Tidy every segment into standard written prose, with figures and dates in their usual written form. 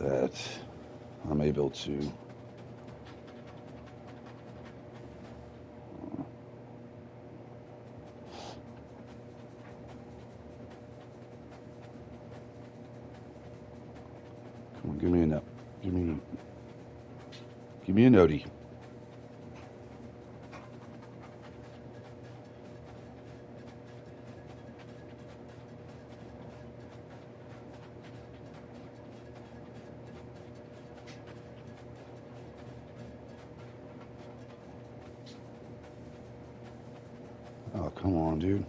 that I'm able to. Come on, give me a note. Give me a notey. Oh, come on, dude.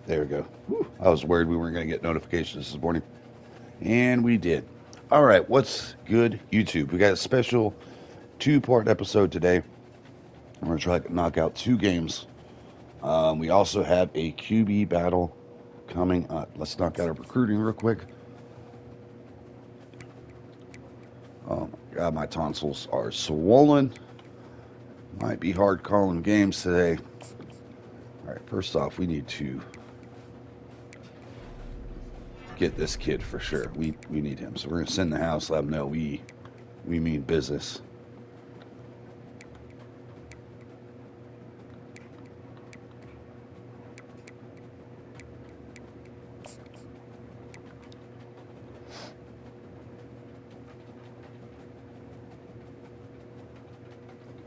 There we go. Whew. I was worried we weren't going to get notifications this morning. And we did. All right, what's good, YouTube? We got a special two-part episode today. I'm going to try to knock out 2 games. We also have a QB battle coming up. Let's knock out our recruiting real quick. Oh my God, my tonsils are swollen. Might be hard calling games today. All right, first off, we need to get this kid for sure. We need him. So we're going to send the house, let him know we mean business.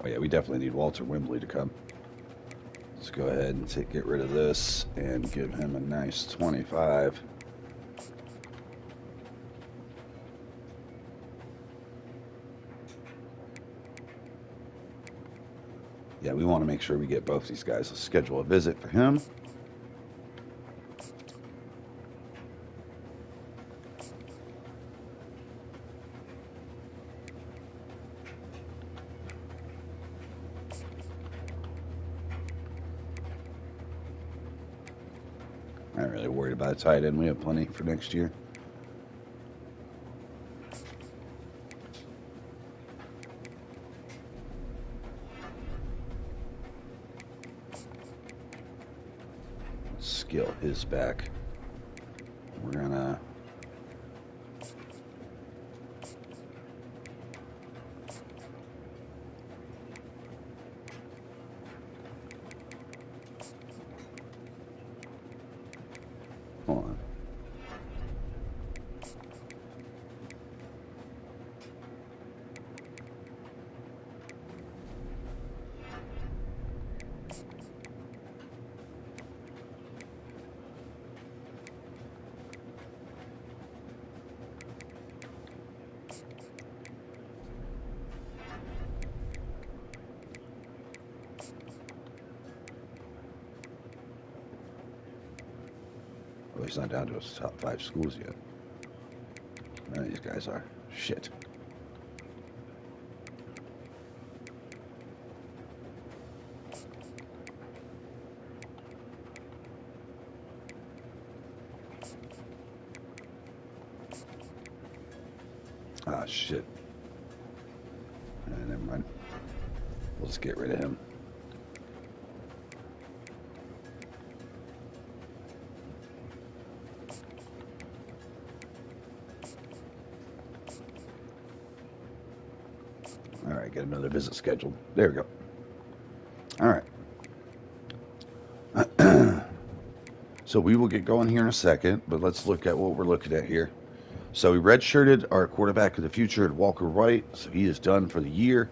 Oh yeah, we definitely need Walter Wembley to come. Let's go ahead and get rid of this and give him a nice 25. Yeah, we want to make sure we get both these guys. Let's schedule a visit for him. I'm not really worried about a tight end. We have plenty for next year. Let's skill his back. We're gonna hold on. Oh, he's not down to his top 5 schools yet. None of these guys are. Shit. Ah, shit. Never mind. We'll just get rid of him. All right, get another visit scheduled. There we go. All right. So we will get going here in a second, but let's look at what we're looking at here. So we redshirted our quarterback of the future at Walker Wright, so he is done for the year.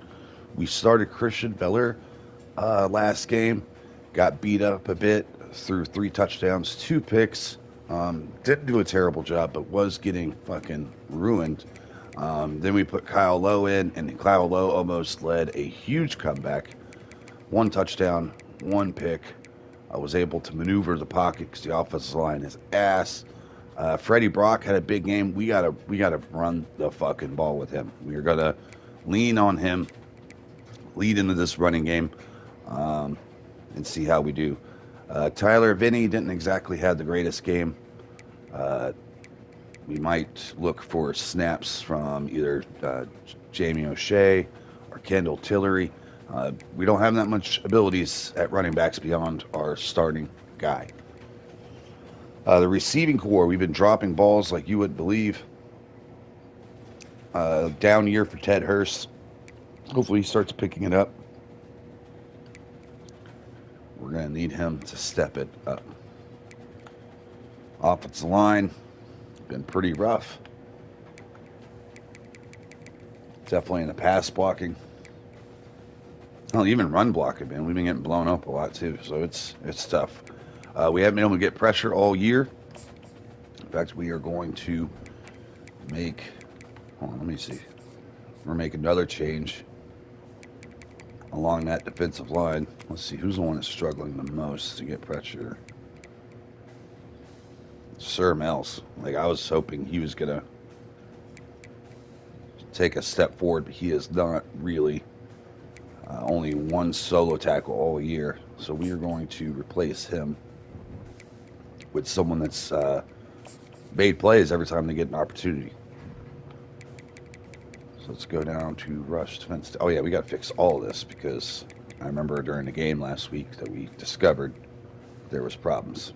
We started Christian Veller last game, got beat up a bit, threw 3 touchdowns, 2 picks. Didn't do a terrible job, but was getting fucking ruined. Then we put Kyle Lowe in, and Kyle Lowe almost led a huge comeback. 1 touchdown, 1 pick. I was able to maneuver the pocket because the offensive line is ass. Freddie Brock had a big game. We gotta run the fucking ball with him. We are gonna lean on him, lead into this running game, and see how we do. Tyler Vinny didn't exactly have the greatest game. We might look for snaps from either Jamie O'Shea or Kendall Tillery. We don't have that much abilities at running backs beyond our starting guy. The receiving core, we've been dropping balls like you wouldn't believe. Down year for Ted Hurst. Hopefully he starts picking it up. We're going to need him to step it up. Offensive line, been pretty rough. Definitely in the pass blocking. Well, even run blocking, man. We've been getting blown up a lot too, so it's tough. We haven't been able to get pressure all year. In fact, we are going to make. Hold on, let me see. We're going to make another change along that defensive line. Let's see who's the one that's struggling the most to get pressure. Sir Mel's. Like, I was hoping he was gonna take a step forward, but he is not really. Only one solo tackle all year, so we are going to replace him with someone that's made plays every time they get an opportunity. So let's go down to rush defense. Oh yeah, we got to fix all of this because I remember during the game last week that we discovered there was problems.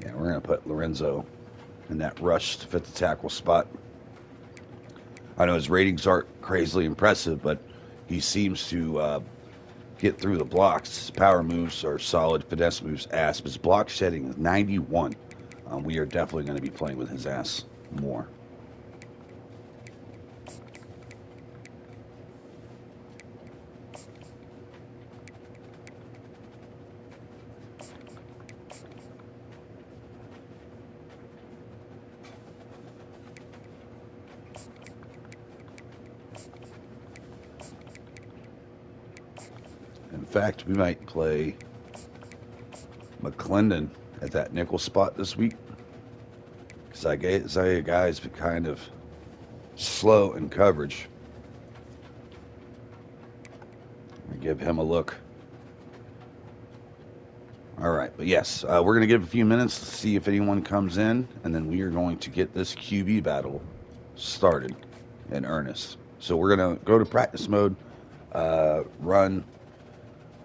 Yeah, we're going to put Lorenzo in that rush to fit the tackle spot. I know his ratings aren't crazily impressive, but he seems to get through the blocks. His power moves are solid, finesse moves ass. His block shedding is 91. We are definitely going to be playing with his ass more. In fact, we might play McClendon at that nickel spot this week. Because Isaiah Guy's been kind of slow in coverage. Give him a look. All right, but yes, we're going to give a few minutes to see if anyone comes in, and then we are going to get this QB battle started in earnest. So we're going to go to practice mode, run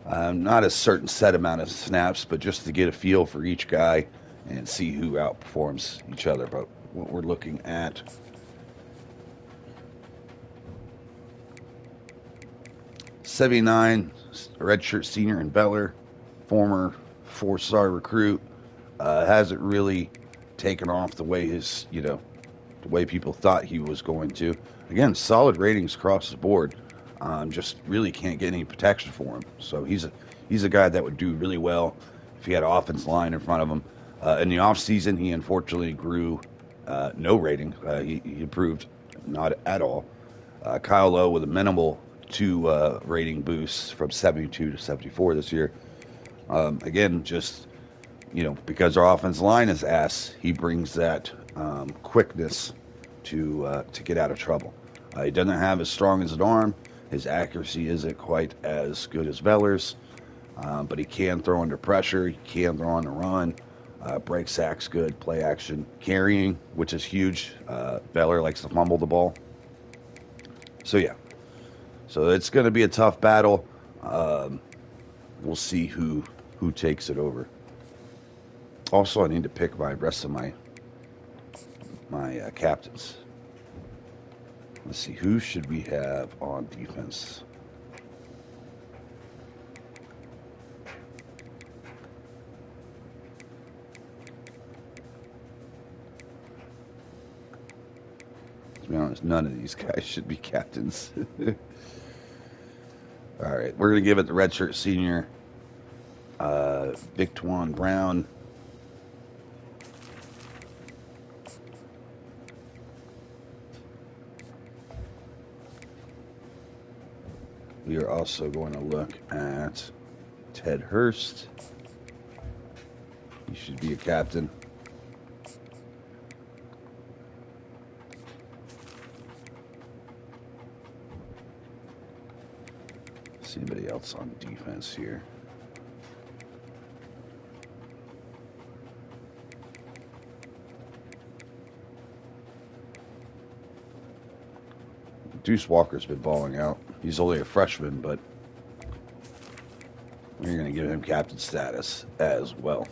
not a certain set amount of snaps, but just to get a feel for each guy and see who outperforms each other. But what we're looking at, '79 redshirt senior in Beller, former 4-star recruit, hasn't really taken off the way the way people thought he was going to. Again, solid ratings across the board. Just really can't get any protection for him. So he's a guy that would do really well if he had an offense line in front of him. In the offseason, he unfortunately grew no rating. He improved not at all. Kyle Lowe with a minimal 2 rating boost from 72 to 74 this year. Again, just because our offense line is ass, he brings that quickness to get out of trouble. He doesn't have as strong as an arm. His accuracy isn't quite as good as Beller's, but he can throw under pressure. He can throw on the run. Break sacks good. Play action. Carrying, which is huge. Beller likes to fumble the ball. So, yeah. So it's going to be a tough battle. We'll see who takes it over. Also, I need to pick my rest of my captains. Let's see, who should we have on defense? To be honest, none of these guys should be captains. All right, we're going to give it the redshirt senior, Victwan Brown. We are also going to look at Ted Hurst. He should be a captain. See anybody else on defense here? Deuce Walker's been balling out. He's only a freshman, but we're going to give him captain status as well.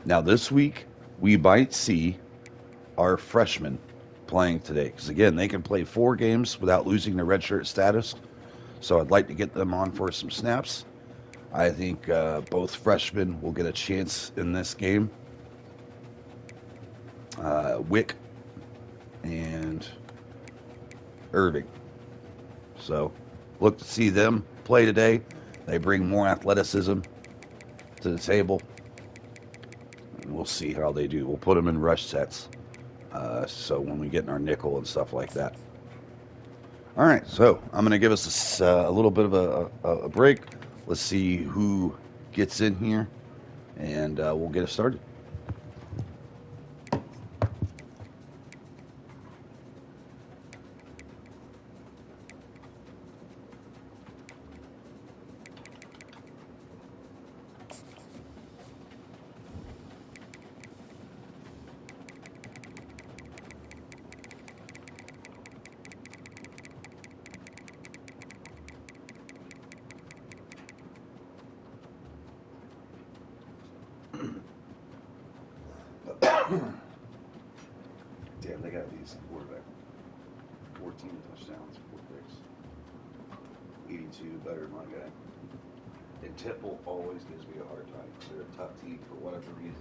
Now, this week, we might see our freshmen playing today. Because, again, they can play 4 games without losing their redshirt status. So I'd like to get them on for some snaps. I think both freshmen will get a chance in this game. Wick and Irving. So look to see them play today. They bring more athleticism to the table. And we'll see how they do. We'll put them in rush sets. So when we get in our nickel and stuff like that. All right, so I'm going to give us a little bit of a break. Let's see who gets in here, and we'll get it started. Damn, they got these quarterback. 14 touchdowns, 4 picks. 82 better than my guy. And Temple always gives me a hard time. They're a tough team for whatever reason.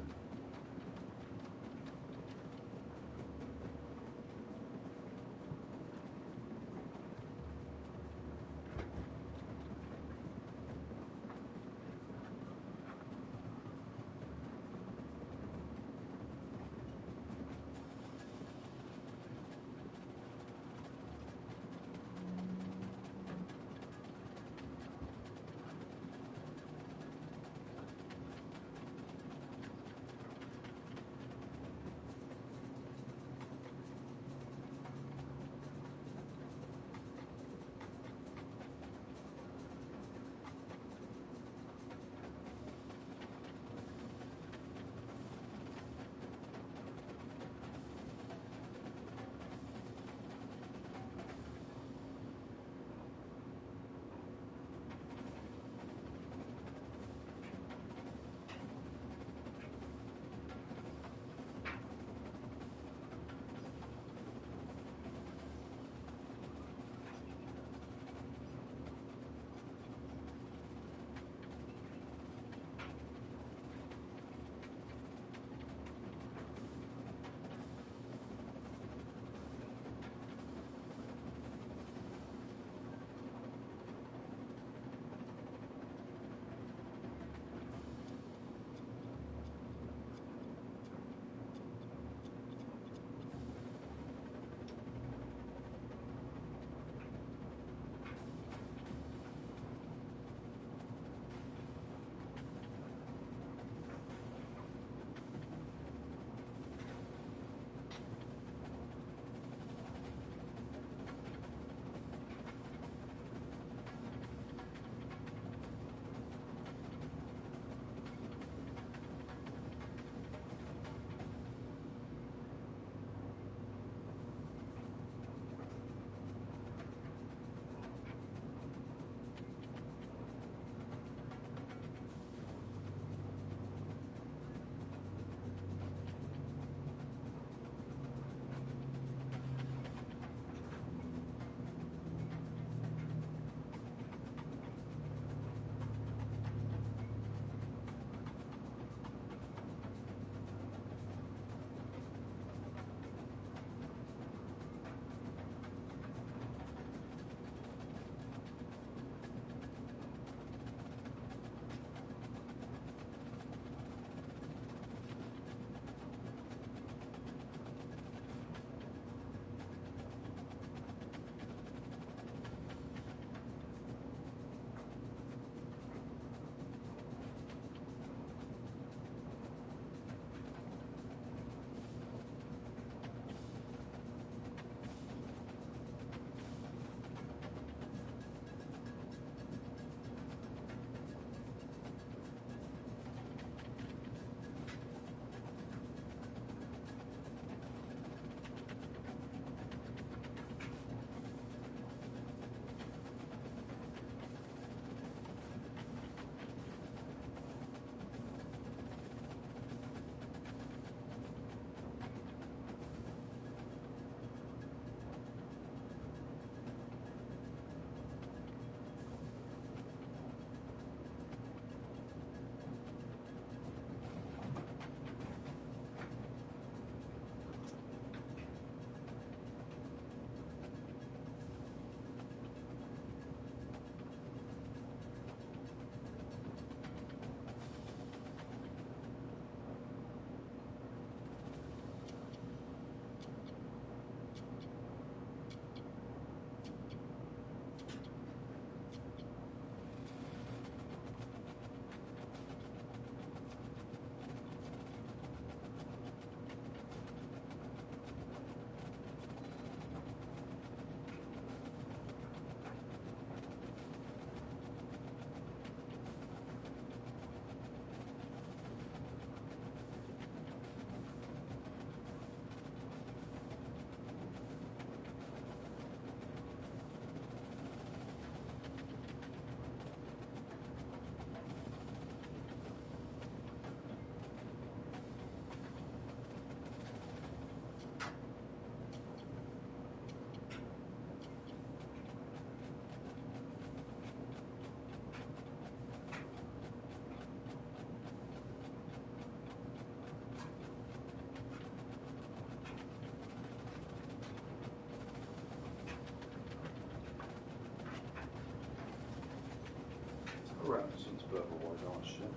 Around since Bubba was on shit.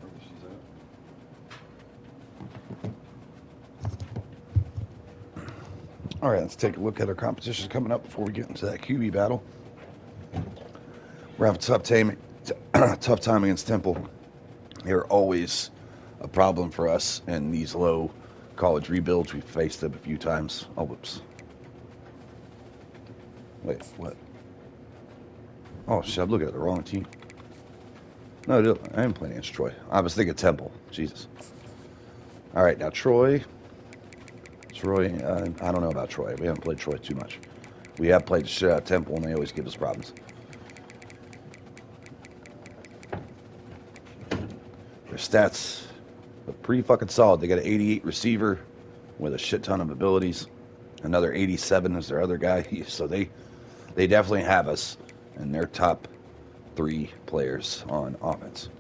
Maybe she's out. All right, let's take a look at our competitions coming up before we get into that QB battle. We're having tough time against Temple. They're always a problem for us in these low college rebuilds. We've faced them a few times. Oh, whoops. Wait, what? Oh, shit, I'm looking at the wrong team. No, dude, I am playing against Troy. I was thinking Temple. Jesus. All right, now Troy. I don't know about Troy. We haven't played Troy too much. We have played Temple, and they always give us problems. Their stats are pretty fucking solid. They got an 88 receiver with a shit ton of abilities. Another 87 is their other guy. So they definitely have us in their top 3 players on offense.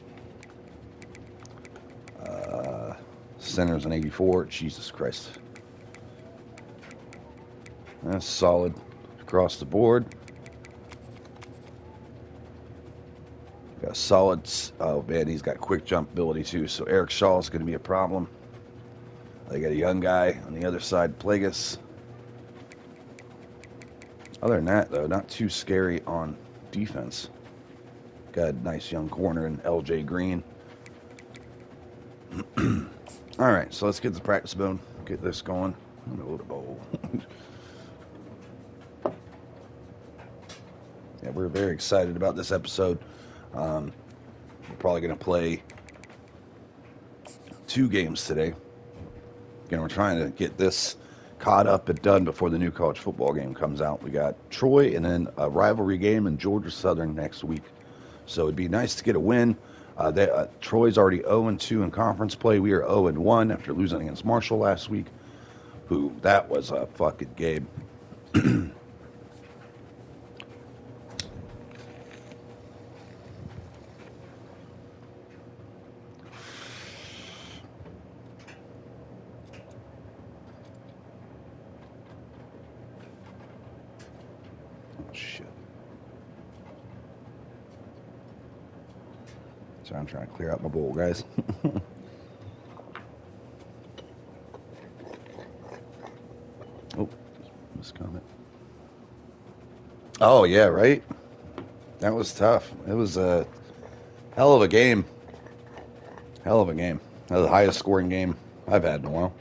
Center's an 84. Jesus Christ. That's solid across the board. Got a solid. Oh man, he's got quick jump ability too. So Eric Shaw is going to be a problem. They got a young guy on the other side, Plagueis. Other than that, though, not too scary on defense. Got a nice young corner in LJ Green. All right, so let's get the practice mode. Get this going. I'm gonna load a bowl. Yeah, we're very excited about this episode. We're probably going to play 2 games today. Again, we're trying to get this caught up and done before the new college football game comes out. We got Troy and then a rivalry game in Georgia Southern next week. So it'd be nice to get a win. Troy's already 0-2 in conference play. We are 0-1 after losing against Marshall last week. That was a fucking game. Shit. So I'm trying to clear out my bowl, guys. Oh, this comment. Oh, yeah, right? That was tough. It was a hell of a game. Hell of a game. That was the highest scoring game I've had in a while.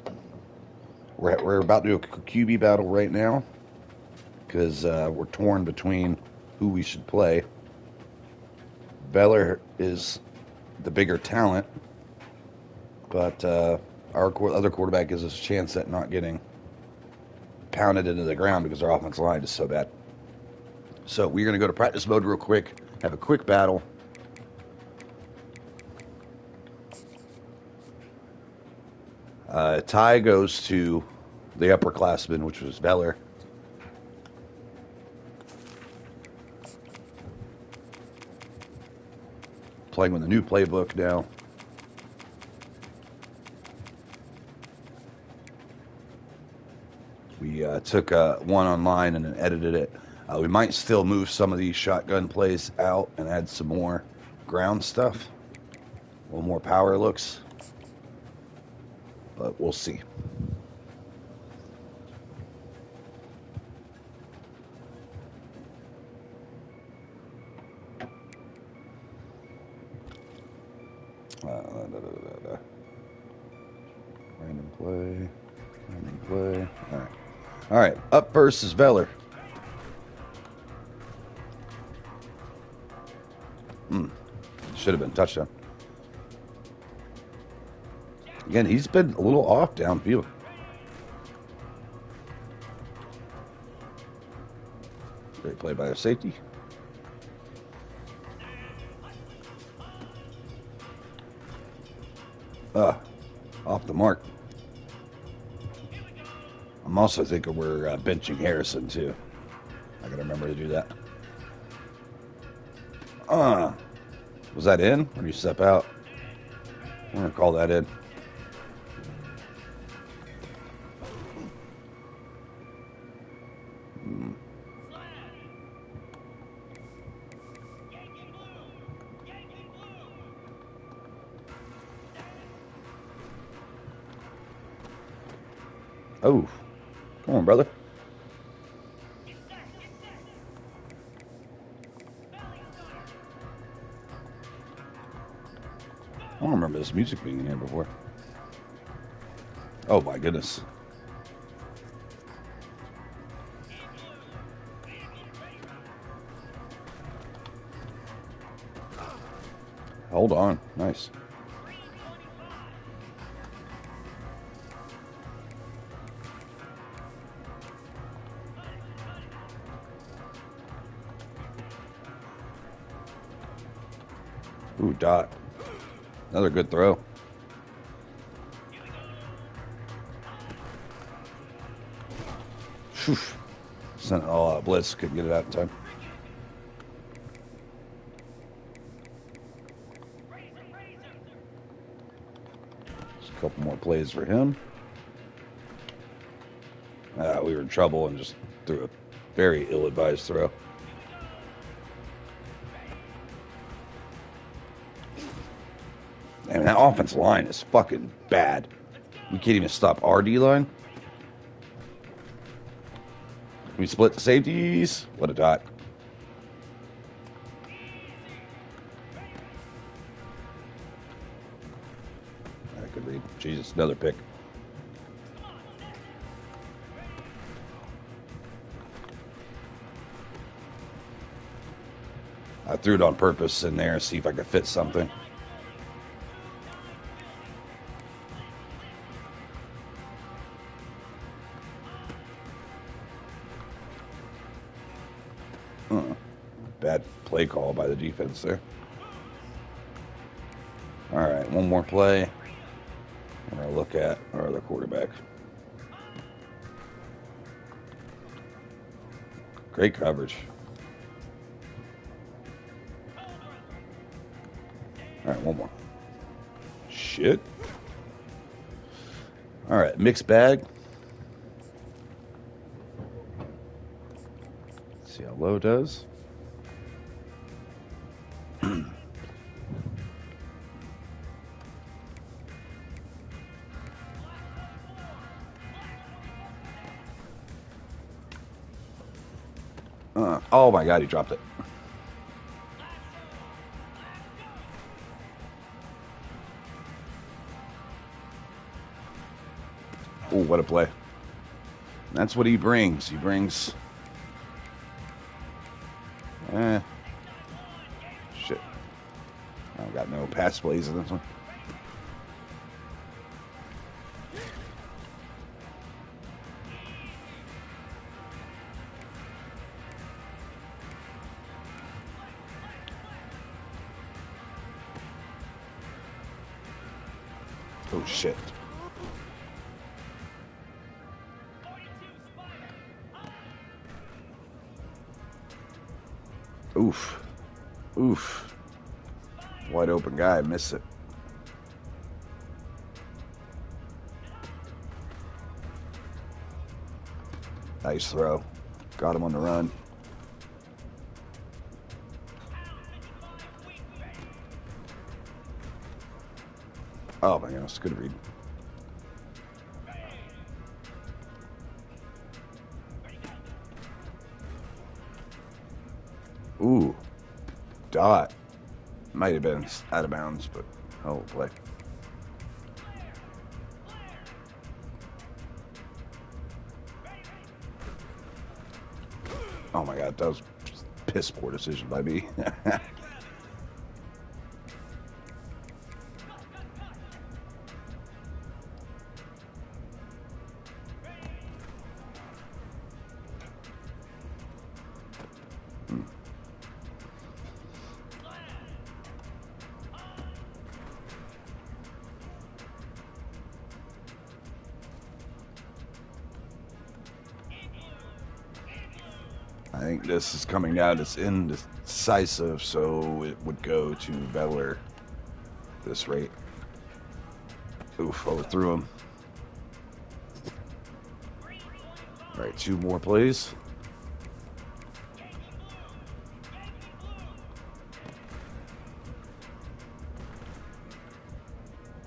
We're about to do a QB battle right now because we're torn between who we should play. Beller is the bigger talent, but our other quarterback gives us a chance at not getting pounded into the ground because our offensive line is so bad. So we're going to go to practice mode real quick, have a quick battle. Tie goes to the upperclassman, which was Beller. Playing with a new playbook now. We took one online and then edited it. We might still move some of these shotgun plays out and add some more ground stuff. A little more power looks. But we'll see. Random play. Random play. All right. All right. Up first is Veller. Should have been touchdown. Again, he's been a little off downfield. Great play by our safety. Off the mark. I'm also thinking we're benching Harrison, too. I got to remember to do that. Was that in? Or do you step out? I'm going to call that in. Oh, come on, brother. I don't remember this music being in here before. Oh my goodness. Hold on. Nice. Ooh, dot. Another good throw. Whew. Sent it all out. Blitz. Couldn't get it out in time. Just a couple more plays for him. We were in trouble and just threw a very ill-advised throw. And that offensive line is fucking bad. We can't even stop our D-line. We split the safeties. What a dot. I could read. Jesus, another pick. I threw it on purpose in there, see if I could fit something. Bad play call by the defense there. All right, one more play. We're going to look at our other quarterback. Great coverage. All right, one more. Shit. All right, mixed bag. Let's see how low does. Oh my God, he dropped it. Oh, what a play. That's what he brings. He brings... Shit. I got no pass plays in this one. Oh, shit. Oof. Oof. Wide open guy. Missed it. Nice throw. Got him on the run. Oh my goodness. Good read. Ooh. Dot. Might have been out of bounds, but hell of a play. Oh my God, that was just a piss poor decision by me. I think this is coming down. It's indecisive, so it would go to Vettler this rate. Oof, overthrew him. All right, two more plays.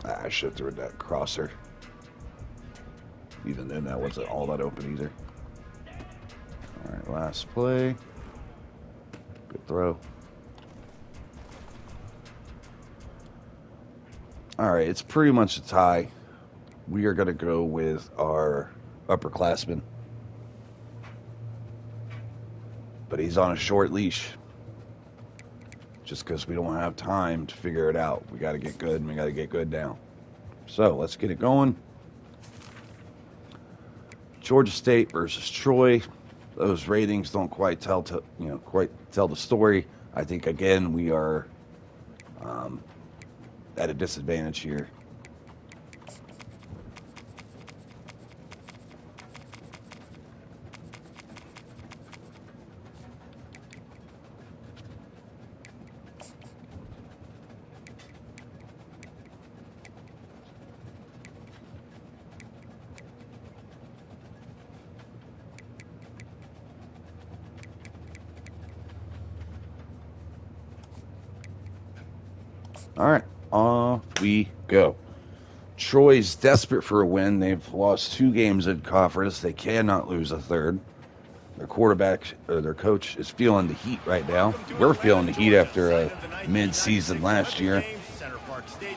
I should have thrown that crosser. Even then, that wasn't all that open either. All right, last play. Good throw. All right, it's pretty much a tie. We are going to go with our upperclassman. But he's on a short leash. Just because we don't have time to figure it out. We got to get good, and we got to get good now. So let's get it going. Georgia State versus Troy. Those ratings don't quite tell the story. I think again we are at a disadvantage here. All right, off we go. Troy's desperate for a win. They've lost 2 games in conference. They cannot lose a third. Their quarterback, or their coach, is feeling the heat right now. We're feeling the heat after a mid-season last year.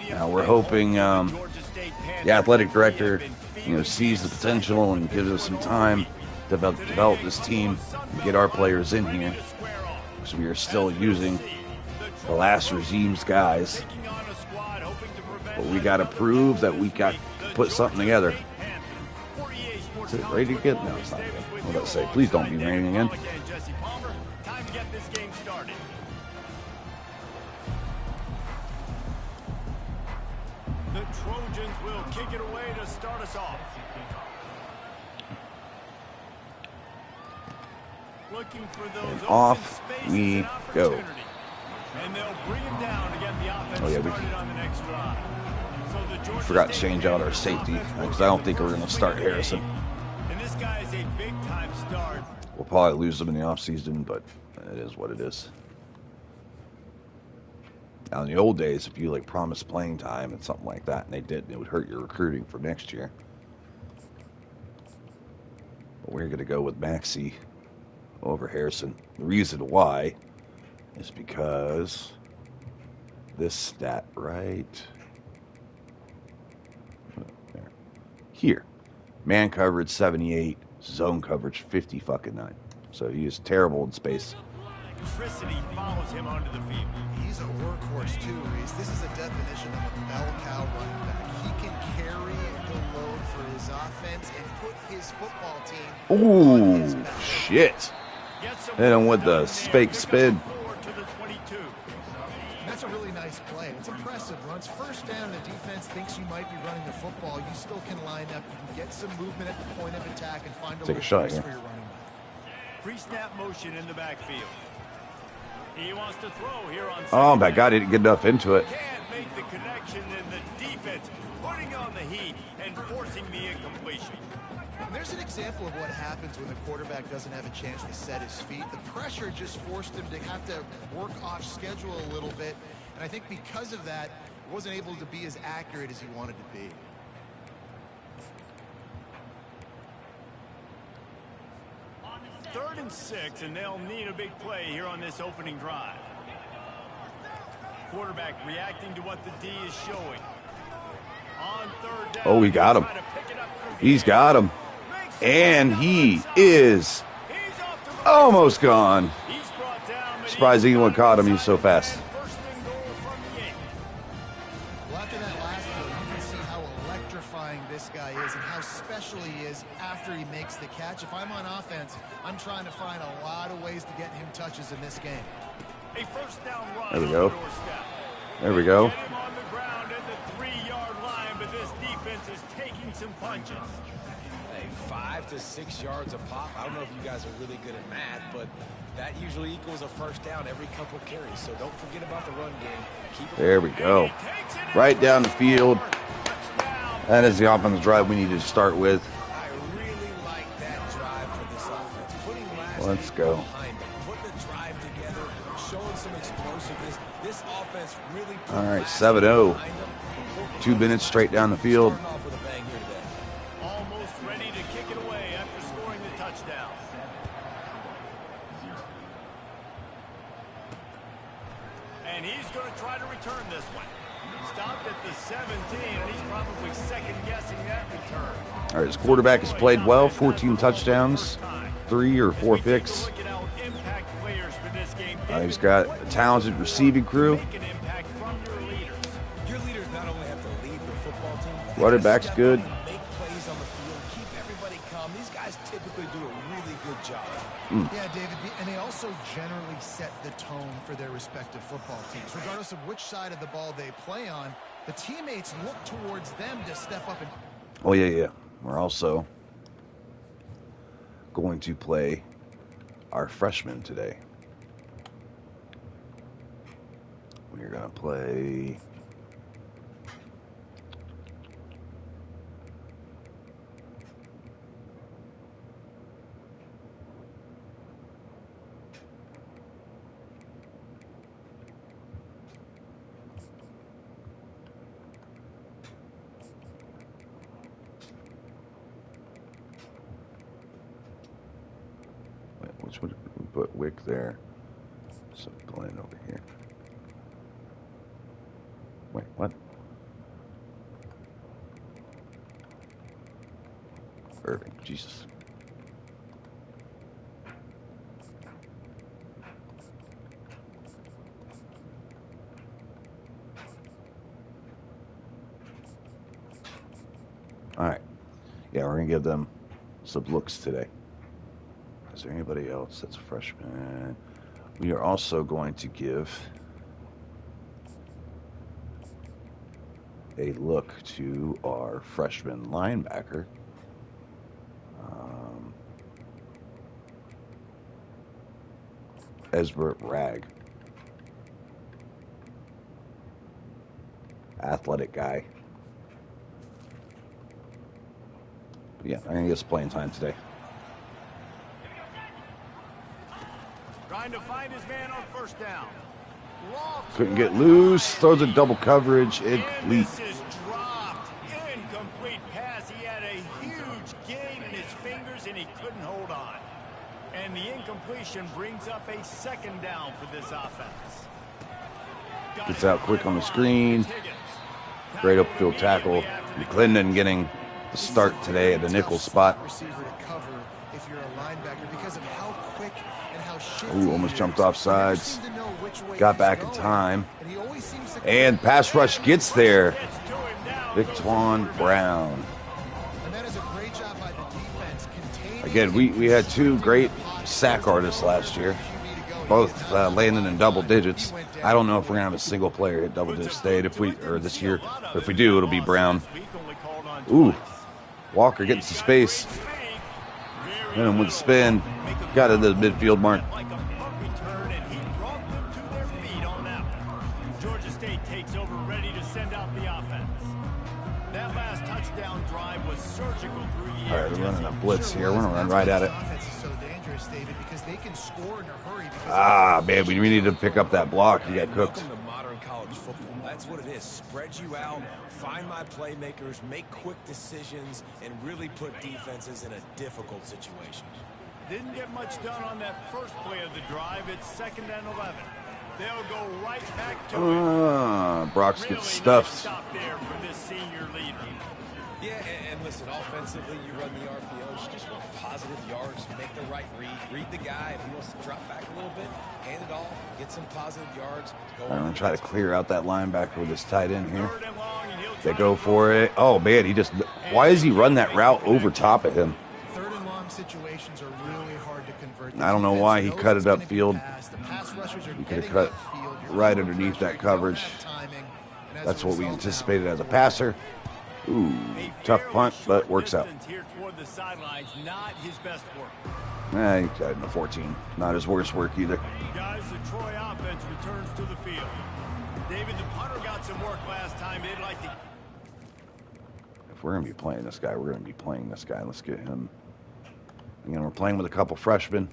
Now we're hoping the athletic director, sees the potential and gives us some time to develop this team and get our players in here. Because we are still using the last regime's guys. But we got to prove that we got to put something together. Is it ready to get? No, it's not yet. What did I say? Please don't be raining again. The Trojans will kick it away to start us off. Looking for those off we go. And they'll bring him down to get the offense started on the next drive. So the forgot to change out our safety because I don't think we're going to start Harrison. And this guy is a big-time start. We'll probably lose him in the offseason, but it is what it is. Now, in the old days, if you promised playing time and something like that, and they didn't, it would hurt your recruiting for next year. But we're going to go with Maxey over Harrison. The reason why is because this stat right there. Here, man coverage 78, zone coverage 50-9. So he is terrible in space. Electricity follows him onto the field. He's a workhorse too, Reese. This is a definition of a bell cow running back. He can carry the load for his offense and put his football team on his back. Shit. Hit him with the fake spin. That's a really nice play. It's impressive. Once first down, the defense thinks you might be running the football. You still can line up. You can get some movement at the point of attack and find a Take a shot here. for your running back. Pre-snap motion in the backfield. He wants to throw here on. Oh my God, he didn't get enough into it. Can't make the connection, and the defense putting on the heat and forcing the incompletion. There's an example of what happens when the quarterback doesn't have a chance to set his feet. The pressure just forced him to have to work off schedule a little bit. And I think because of that, he wasn't able to be as accurate as he wanted to be. Third and 6, and they'll need a big play here on this opening drive. Quarterback reacting to what the D is showing. On third down, oh, he got him. He's got him. And he is almost gone. Surprised anyone caught him. He's so fast. Well, after that last play, you can see how electrifying this guy is and how special he is after he makes the catch. If I'm on offense, I'm trying to find a lot of ways to get him touches in this game. A first down run. There we go. There we go. Get him on the ground at the 3-yard line, but this defense is taking some punches. 5 to 6 yards a pop. I don't know if you guys are really good at math, but that usually equals a first down every couple carries. So don't forget about the run game. There we go. Right down the field. That is the offensive drive we need to start with. I really like that drive for this offense. Putting last Let's go. behind them, putting the drive together, showing some explosiveness. This offense really put All right, last 7-0. behind them. 2 minutes straight down the field. Starting off with a bang here today. Almost ready And he's going to try to return this one. Stopped at the 17, and he's probably second-guessing that return. All right, his quarterback has played well, 14 touchdowns, 3 or 4 picks. He's got a talented receiving crew. Your leaders not only have to lead the football team, Running back's good. make plays on the field, keep everybody calm. These guys typically do a really good job. Yeah, David, and they also generally set the tone for their respective football teams. Regardless of which side of the ball they play on, the teammates look towards them to step up and... Oh, yeah. We're also going to play our freshmen today. We're going to play... Which would we put Wick there? So Glenn over here. Wait, what? Irving, Jesus. All right. Yeah, we're going to give them some looks today. Is there anybody else that's a freshman? We are also going to give a look to our freshman linebacker. Esbert Ragg. Athletic guy. But yeah, I'm going to get some playing time today. Trying to find his man on first down. Couldn't get loose. Throws a double coverage. And Incomplete. this is dropped. Incomplete pass. He had a huge gain in his fingers, and he couldn't hold on. And the incompletion brings up a second down for this offense. Gets out quick on the screen. Great upfield tackle. McClendon getting the start today at the nickel spot. Ooh, almost jumped off sides. Got back in time. And pass rush gets there. Victwan Brown. Again, we had 2 great sack artists last year. Both landing in double digits. I don't know if we're going to have a single player hit double digits today this year. But if we do, it'll be Brown. Ooh. Walker getting some space. Hit him with a spin. Got into the midfield mark. Georgia State takes over, ready to send out the offense. That last touchdown drive was surgical through the air. All right, we're running a blitz here. We're going to run right at it. Ah, man, we need to pick up that block. You got cooked. Welcome to modern college football. That's what it is. Spread you out, find my playmakers, make quick decisions, and really put defenses in a difficult situation. Didn't get much done on that first play of the drive. It's 2nd and 11. They'll go right back to it. Brox Really gets stuffed. Nice stop there for this senior leader. Yeah, and listen, offensively, you run the RPOs, just want positive yards, make the right read the guy. If he wants to drop back a little bit, hand it off, get some positive yards. I'm going to try to clear out that linebacker with his tight end here. They go for it. Oh, man, why does he run that route over top of him? Third and long situations are really hard to convert. I don't know why he cut it upfield. He could have cut right underneath that coverage. That's what we anticipated as a passer. Ooh, tough punt, but works out. Not his best work. He got it in the 14. Not his worst work either. Guys, the Troy offense returns to the field. David, the punter got some work last time. They'd like to... If we're going to be playing this guy, we're going to be playing this guy. Let's get him. Again, we're playing with a couple freshmen.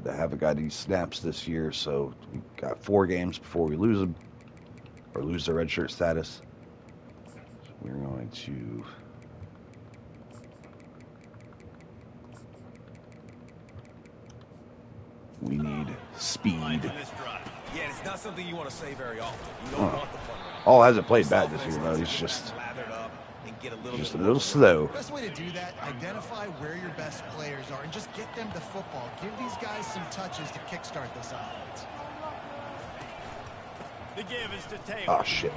They haven't got any snaps this year, so we've got 4 games before we lose them or lose their redshirt status. So we're going to... We need speed. Yeah, it's not something you want to say very often. You don't want the fun. All hasn't played bad this year, though. He's just a little slow. Best way to do that, identify where your best players are and just get them to football. Give these guys some touches to kickstart this offense. The give is to Taylor. Oh, shit.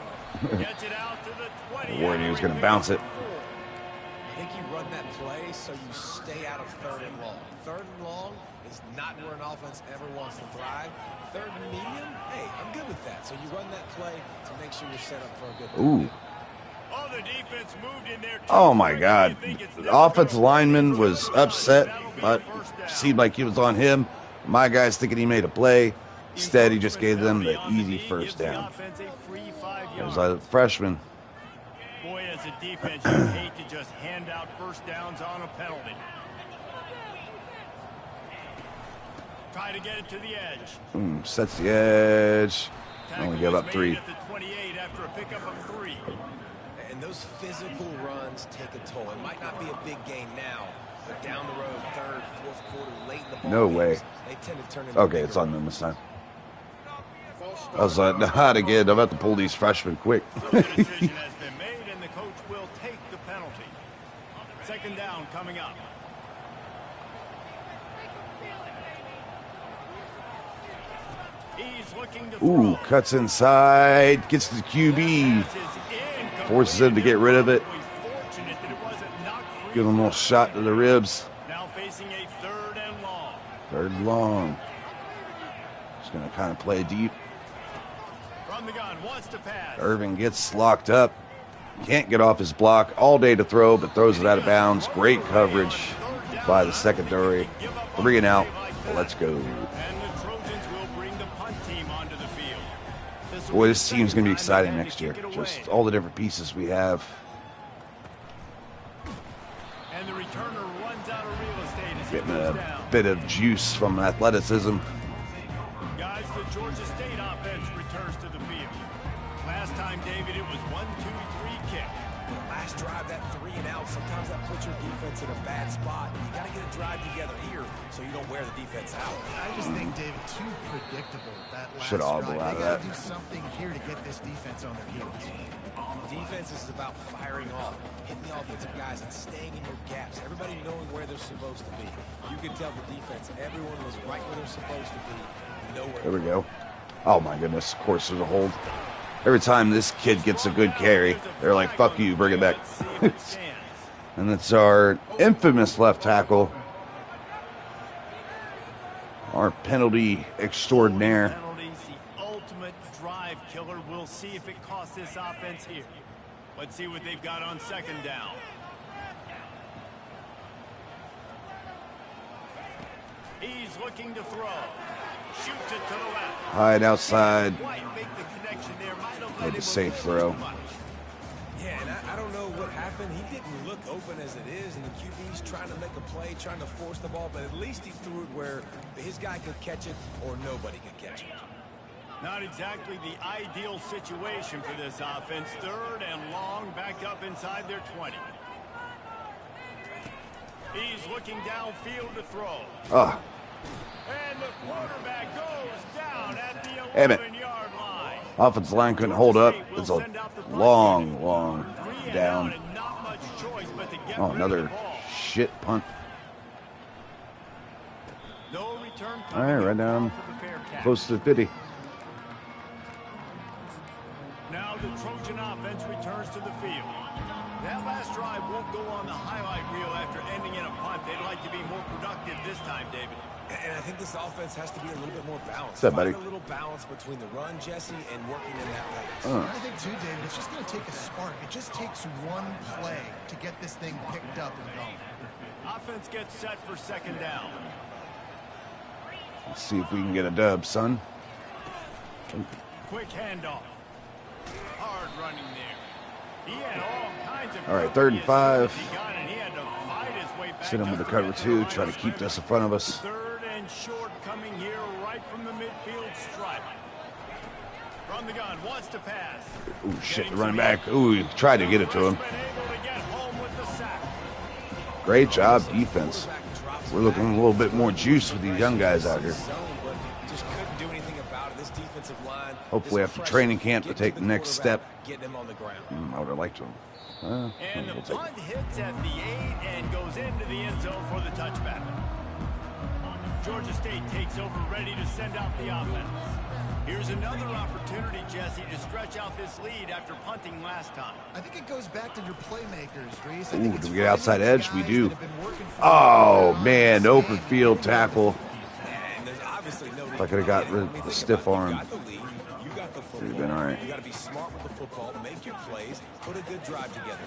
Gets it out to the 20. Warren, he was going to bounce it. I think you run that play so you stay out of third and long. Third and long is not where an offense ever wants to thrive. Third and medium, hey, I'm good with that. So you run that play to make sure you're set up for a good Ooh. Oh, the defense moved in there. Oh, my God. The offensive lineman was upset, but seemed like he was on him. My guy's thinking he made a play. Instead, he just gave them the easy first down. It was a freshman. Boy, as a defense, you hate to just hand out first downs on a penalty. Try to get it to the edge. Sets the edge. Only give up 3. At the 28 after a pickup of 3. And those physical runs take a toll. It might not be a big gain now, but down the road, third, fourth quarter, late in the ball No games, way. they tend to turn into Okay, it's on them this time. I was like, not again. I'm about to pull these freshmen quick. So the decision has been made, and the coach will take the penalty. Second down coming up. He's looking to Ooh, throw. cuts inside, gets to the QB, forces him to get rid of it. Give him a little shot to the ribs. Now facing a third and long. Third and long. Just going to kind of play deep. From the gun, wants to pass. Irving gets locked up. Can't get off his block. All day to throw, but throws it out of bounds. Great coverage by the secondary. 3 and out. Let's go. And the Trojans will bring the punt team onto the field. Boy, this team's going to be exciting next year. Just all the different pieces we have. And the returner runs out of real estate as he Getting goes a down. bit of juice from athleticism. Guys, the Georgia State offense returns to the field. Last time, David, it was 1-2-3 kick. Last drive, that 3 and out, sometimes that puts your defense in a bad spot. And you got to get a drive together here so you don't wear the defense out. I just think, David, too predictable that last Should drive. audible out of They got that. to do something here to get this defense on their heels. Defense is about firing off, hitting the offensive guys, and staying in your gaps. Everybody knowing where they're supposed to be. You can tell the defense, everyone was right where they're supposed to be. Nowhere. There we go. Oh my goodness, of course there's a hold. Every time this kid gets a good carry, they're like, fuck you, bring it back. And it's our infamous left tackle. Our penalty extraordinaire. Penalties, the ultimate drive killer. We'll see if it costs this offense here. Let's see what they've got on second down. He's looking to throw. Shoots it to the left. Hide outside. Quite make the connection there. Might have let Make a him safe move throw. too much. Yeah, and I don't know what happened. He didn't look open as it is, and the QB's trying to make a play, trying to force the ball, but at least he threw it where his guy could catch it or nobody could catch it. Not exactly the ideal situation for this offense. Third and long, back up inside their 20. He's looking downfield to throw. Ah, And the quarterback goes down at the Damn it. 11-yard line. offensive line couldn't hold up. It's a long, long 3 and down. out and not much choice but to get Oh, rid of another the ball. shit punt. No return All coming right, in right down for the Bearcats. close to 50. Now the Trojan offense returns to the field. That last drive won't go on the highlight reel after ending in a punt. They'd like to be more productive this time, David. And I think this offense has to be a little bit more balanced. What's up, buddy? Find a little balance between the run, Jesse, and working in that pass. I think, too, David, it's just going to take a spark. It just takes one play to get this thing picked up and going. Offense gets set for second down. Let's see if we can get a dub, son. Quick handoff. Hard running there. He had all kinds of All right, 3rd and 5. He got it. He had to fight his way back Sit him with the up to cover get to 2, the try to line of keep this in front of us. Third and short coming here right from the midfield stripe. From the gun, wants to pass. Ooh, shit, the running back. Ooh, he tried to get it to him. Been able to get home with the sack. Great job, defense. We're looking a little bit more juice with these young guys out here. Zone, but just couldn't do anything about it. This defensive line. Hopefully after training camp to take the next step. Getting him on the ground. I would have liked to. And the punt hits at the 8 and goes into the end zone for the touchback. Georgia State takes over, ready to send out the offense. Here's another opportunity, Jesse, to stretch out this lead after punting last time. I think it goes back to your playmakers, Reese. Ooh, do we get outside edge? We do. Oh, man, open field tackle. If I could have got rid of the stiff arm. Would have been all right. You got to be smart with the football, make your plays, put a good drive together.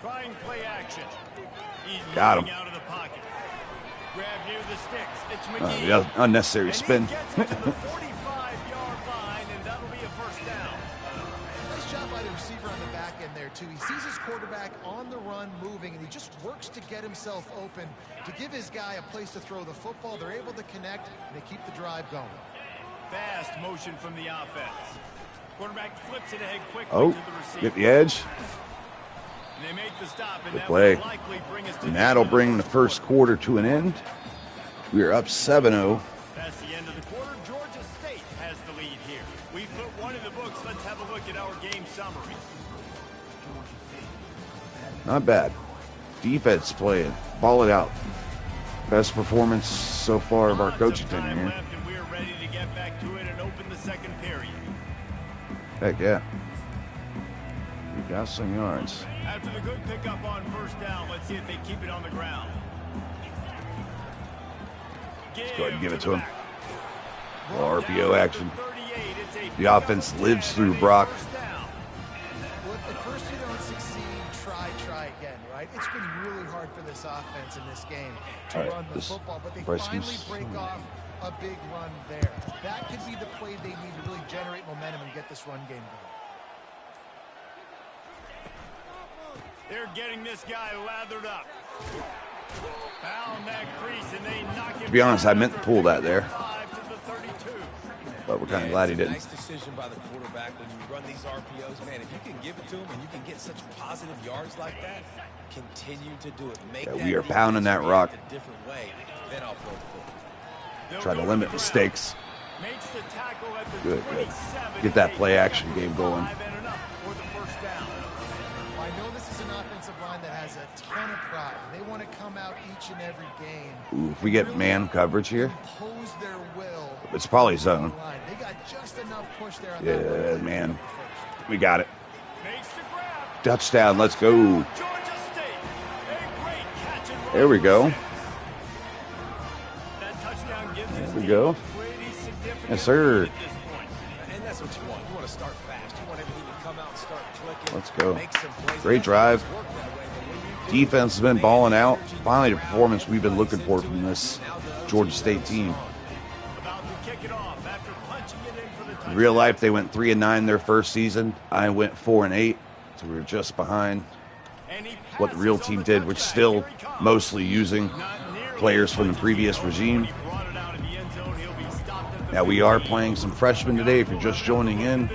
Trying play action. He's got him. Out of the pocket. Grab near the sticks. It's McGee. Unnecessary spin. And he gets it to the 45-yard line, and that'll be a first down. Nice job by the receiver on the back end there, too. He sees his quarterback on the run moving, and he just works to get himself open to give his guy a place to throw the football. They're able to connect, and they keep the drive going. Fast motion from the offense. Quarterback flips it ahead quickly Oh, to the receiver. get the edge. And they make the stop, and Good that play. will likely bring us to And that'll bring the first quarter to an end. We are up 7-0. That's the end of the quarter. Georgia State has the lead here. We put one in the books. Let's have a look at our game summary. Not bad. Defense playing. Ball it out. Best performance so far of our coaching team Time here. left, and we're ready to get back to it and open the second period. Heck yeah. We got some yards. After the good pickup on first down, let's see if they keep it on the ground. Let's go ahead and give it to him. Little RPO action. The offense lives through Brock. Well, if at first you don't succeed, try again, right? It's been really hard for this offense in this game to All right, run the this football, but they Bryce finally Goose. break off a big run there. That could be the play they need to really generate momentum and get this run game going. They're getting this guy lathered up. Found that crease, and they knock him. To be honest, I meant to pull that there. 5 to the 32. But we're kind of glad he didn't. Nice decision by the quarterback when you run these RPOs. Man, if you can give it to him and you can get such positive yards like that, continue to do it. Make Yeah, that we are defense pounding that rock. react a different way. Then I'll throw the football. They'll Try to go limit the ground. mistakes. Makes the tackle at the Good. 27. Get that play action game going. And enough for the first down. I know this is an offensive line that has a ton of pride. They want to come out each and every game. Ooh, if we get man coverage here, Impose their will. it's probably zone. They got just enough push there on Yeah, that man. We got it. Makes the grab. Touchdown. Let's go. Georgia State. A great catch and run. There we go. That touchdown gives There his we team go. a pretty significant Yes, sir. lead at this point. And that's what you want. You want to start fast. You want everything to come out and start clicking. Let's go. Make some plays. Great drive. Work that way, but when you do Defense has been balling out. Finally, the performance we've been looking for from this Georgia State team. About to kick it off after punching it in for the touchdown. In real life, they went 3-9 their first season. I went 4-8, so we were just behind And he what the real passes on team the did, which touchback. still Here he comes. mostly using Not nearly players as from the much as previous he hoped regime. when he brought it out in the end zone. He'll be stopped at the Now, we are 15. playing some freshmen today. If you're just joining in,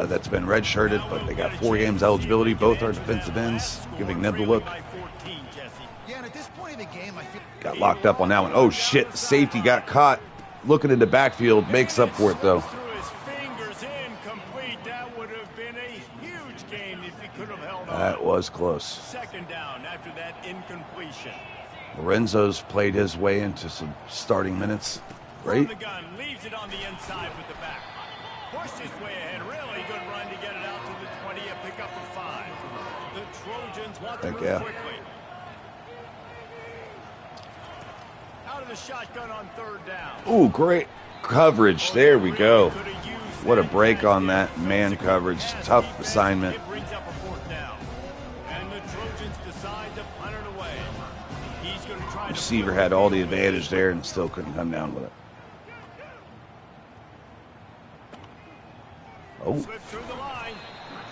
that's been redshirted, but they got 4 games eligibility. Both are defensive ends, giving them the look. Yeah, and at this point in the game, I feel Got locked up on that one. Oh, shit. The safety got caught. Looking in the backfield. Makes up for it, though. Through his fingers, incomplete. That would have been a huge game if he could have held on. That was close. Second down after that incompletion. Lorenzo's played his way into some starting minutes. From Right? the gun, leaves it on the inside with the back. Pushed his way ahead. Really good run to get it out to the 20, a pickup of 5. The Trojans want to Heck move yeah. quickly. Out of the shotgun on third down. Ooh, great coverage. There we go. Could have used What a that break pass on there. that man coverage. Tough assignment. It brings up a fourth down. And the Trojans decide to punt it away. He's going to try Receiver to had all the advantage there and still couldn't come down with it. Oh, Slipped through the line.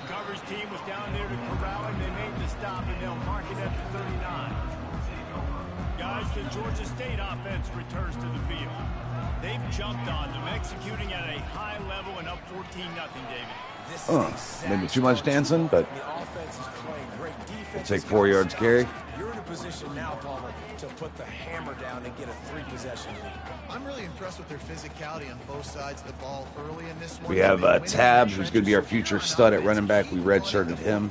Coverage team was down there to corral him. They made the stop, and they'll mark it at the 39. Guys, the Georgia State offense returns to the field. They've jumped on them, executing at a high level and up 14-0, David. This is a maybe too much dancing, but the offense is playing great defense. we'll take 4 yards carry. You're in a good position now, Palmer, to put the hammer down and get a 3-possession lead. I'm really impressed with their physicality on both sides of the ball early in this one. We have Tab, who's going to be our future stud at running back. We redshirted him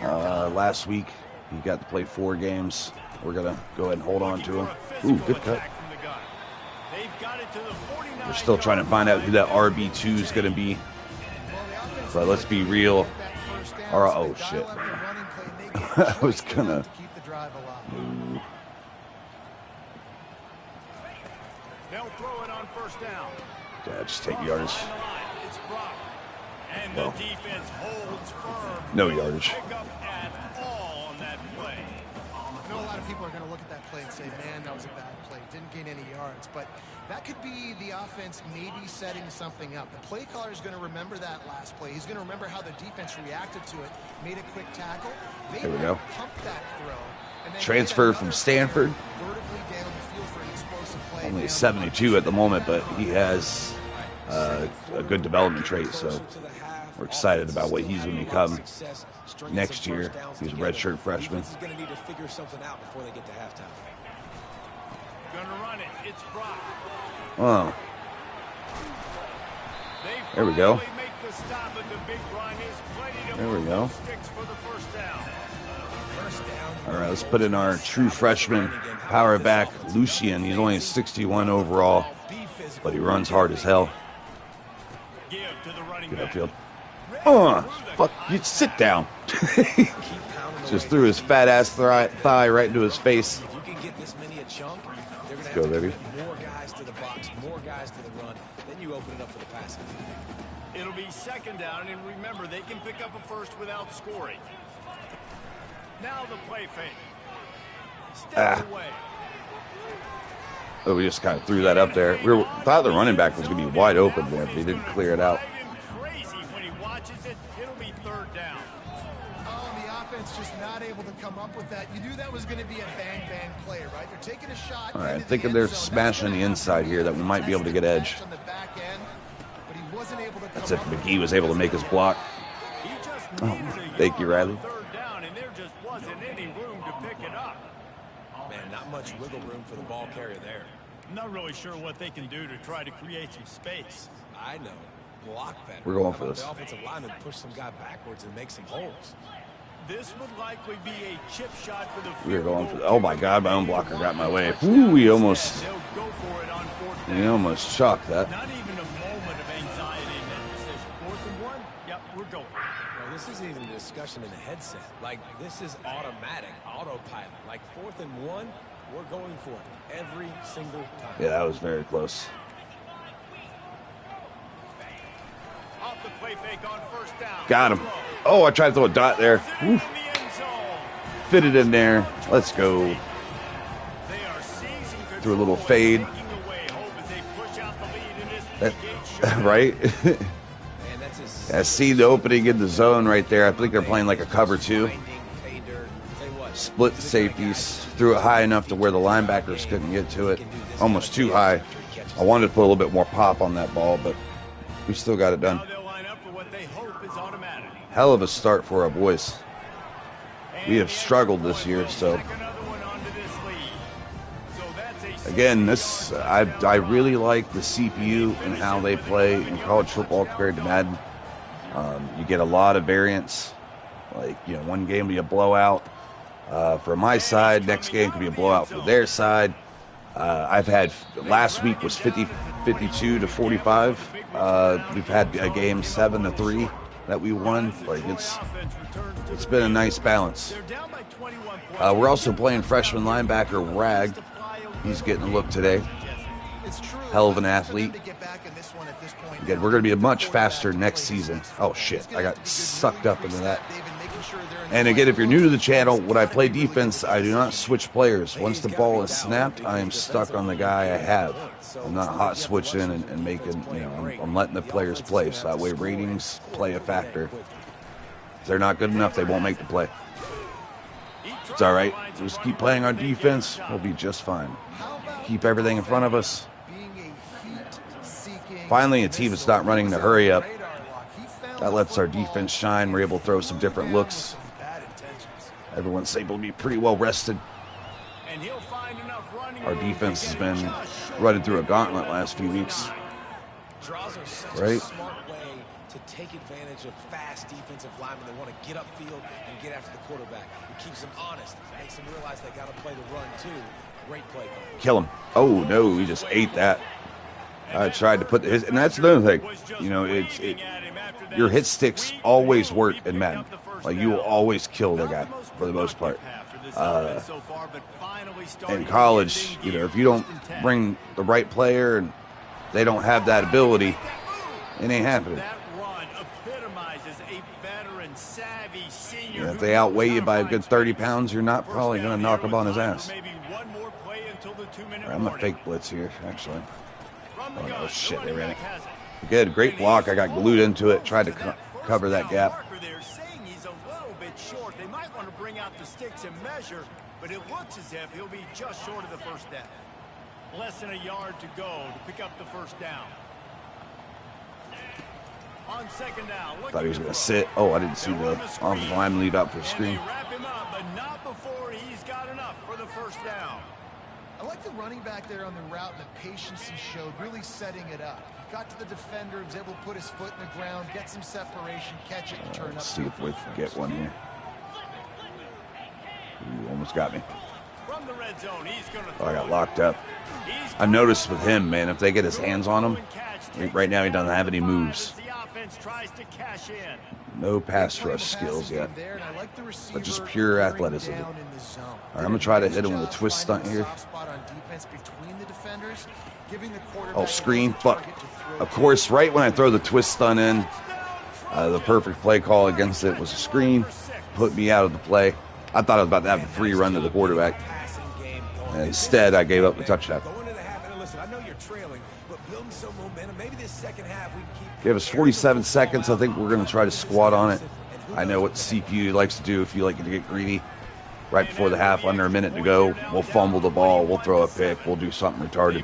last week. He got to play 4 games. We're going to go ahead and hold on to him. Ooh, good cut. We're still trying to find out who that RB2 is going to be. But let's be real. Oh, shit. I was going to... They'll throw it on first down. Yeah, just take yardage. And the defense holds firm. No yardage. Pick up at all on that play. I know a lot of people are going to look at that play and say, man, that was a bad play. Didn't gain any yards. But that could be the offense maybe setting something up. The play caller is going to remember that last play. He's going to remember how the defense reacted to it, made a quick tackle. There we go. Pumped that throw. And then Transfer from Stanford. vertically down the field for an explosive play. Only 72 at the moment, but he has a good development trait, so we're excited about what he's going to become next year. He's a redshirt freshman. He's going to need to figure something out before they get to halftime. Gonna run it. It's Brock. Oh, there we go. There we go. All right, let's put in our true freshman power back, Lucien. He's only 61 overall, but he runs hard as hell. Good upfield. Fuck, you sit down. Just threw his fat ass thigh right into his face. If you can get this many a chunk, they're going to Go, have to baby. put more guys to the box, more guys to the run. Then you open it up for the passing. It'll be second down, and remember, they can pick up a first without scoring. Now the play fake. Steps away. Oh, we just kind of threw that up there. We thought the running back was going to be wide open there, but he didn't clear it out. Crazy when he watches it. It'll be third down. Oh, the offense just not able to come up with that. You knew that was going to be a bang-bang play, right? They're taking a shot. All right, thinking they're smashing the inside here that we might be able to get edge. That's if McGee was able to make his block. Oh, thank you, Riley. Third down, and there just wasn't any room to pick it up. Man, not much wiggle room for the ball carrier there. I'm not really sure what they can do to try to create some space. I know. Block better. We're going How for about this. The offensive lineman push some guy backwards and make some holes. This would likely be a chip shot for the We're going for. Oh my God, my own blocker got in my way. Ooh, we almost chalked that. Not even a moment of anxiety in that decision. 4th and 1. Yep, we're going. Well, this isn't even a discussion in the headset. Like, this is automatic, autopilot. Like, 4th and 1, we're going for it every single time. Yeah, that was very close. Off the play fake on first down. Got him. Oh, I tried to throw a dot there. Oof. Fit it in there. Let's go. Threw a little fade. Right? I see the opening in the zone right there. I think they're playing like a cover 2. Split the safeties. Threw it high enough to where the linebackers couldn't get to it. Almost too high. I wanted to put a little bit more pop on that ball, but we still got it done. Hell of a start for our boys. We have struggled this year, so again, I really like the CPU and how they play in college football compared to Madden. You get a lot of variance. Like, you know, one game will be a blowout for my side, next game could be a blowout for their side. I've had last week was 52 to 45. We've had a game 7-3 that we won. Like, it's been a nice balance. We're also playing freshman linebacker Rag. He's getting a look today. Hell of an athlete. Again, we're going to be much faster next season. Oh shit, I got sucked up into that. And again, if you're new to the channel, when I play defense, I do not switch players. Once the ball is snapped, I am stuck on the guy I have. I'm not hot switching and making, you know, I'm letting the players play. So that way ratings play a factor. If they're not good enough, they won't make the play. It's all right. Just keep playing our defense. We'll be just fine. Keep everything in front of us. Finally, a team that's not running the hurry up. That lets our defense shine. We're able to throw some different looks. Everyone's able to be pretty well rested. And he'll find enough running Our room to defense has get been just short running of through a the gauntlet field last few weeks. 49. Draws are such a Right? smart way to take advantage of fast defensive linemen. They want to get upfield and get after the quarterback. It keeps them honest. It makes them realize they got to play the run too. Great play call. Kill him. Oh no, he just ate that. I tried to put his, and that's another thing. You know, your hit sticks always work in Madden. Like you will always kill the guy for the most part. In college, you know, if you don't bring the right player and they don't have that ability, it ain't happening. That run epitomizes a veteran, savvy senior. Yeah, if they outweigh you by a good 30 pounds, you're not probably going to knock him on his ass. Maybe one more play until the 2-minute I'm a warning. fake blitz here, actually. From the Oh, no, gun, shit, the they running ran it. back has it. Good, great block. I got glued into it, tried to cover that gap. Marker there saying he's a little bit short. They might want to bring out the sticks and measure, but it looks as if he'll be just short of the first down. Less than a yard to go to pick up the first down. On second down, Thought he was going to sit. Oh, I didn't see the offensive lineman lead up for the screen. And they wrap him up, but not before he's got enough for the first down. I like the running back there on the route and the patience he showed, really setting it up. He got to the defender, was able to put his foot in the ground, get some separation, catch it, and turn up. Let's see if we can get one here. Ooh, almost got me. From the red zone, he's going to Oh, I got locked up. I've noticed with him, man, if they get his hands on him, right now he doesn't have any moves. No pass rush skills yet, but just pure athleticism. All right, I'm going to try to hit him with a twist stunt here. Oh, screen, fuck. Of course, right when I throw the twist stunt in, the perfect play call against it was a screen, put me out of the play. I thought I was about to have a free run to the quarterback. And instead, I gave up the touchdown. Give us 47 seconds. I think we're going to try to squat on it. I know what CPU likes to do if you like to get greedy. Right before the half, under a minute to go, we'll fumble the ball, we'll throw a pick, we'll do something retarded.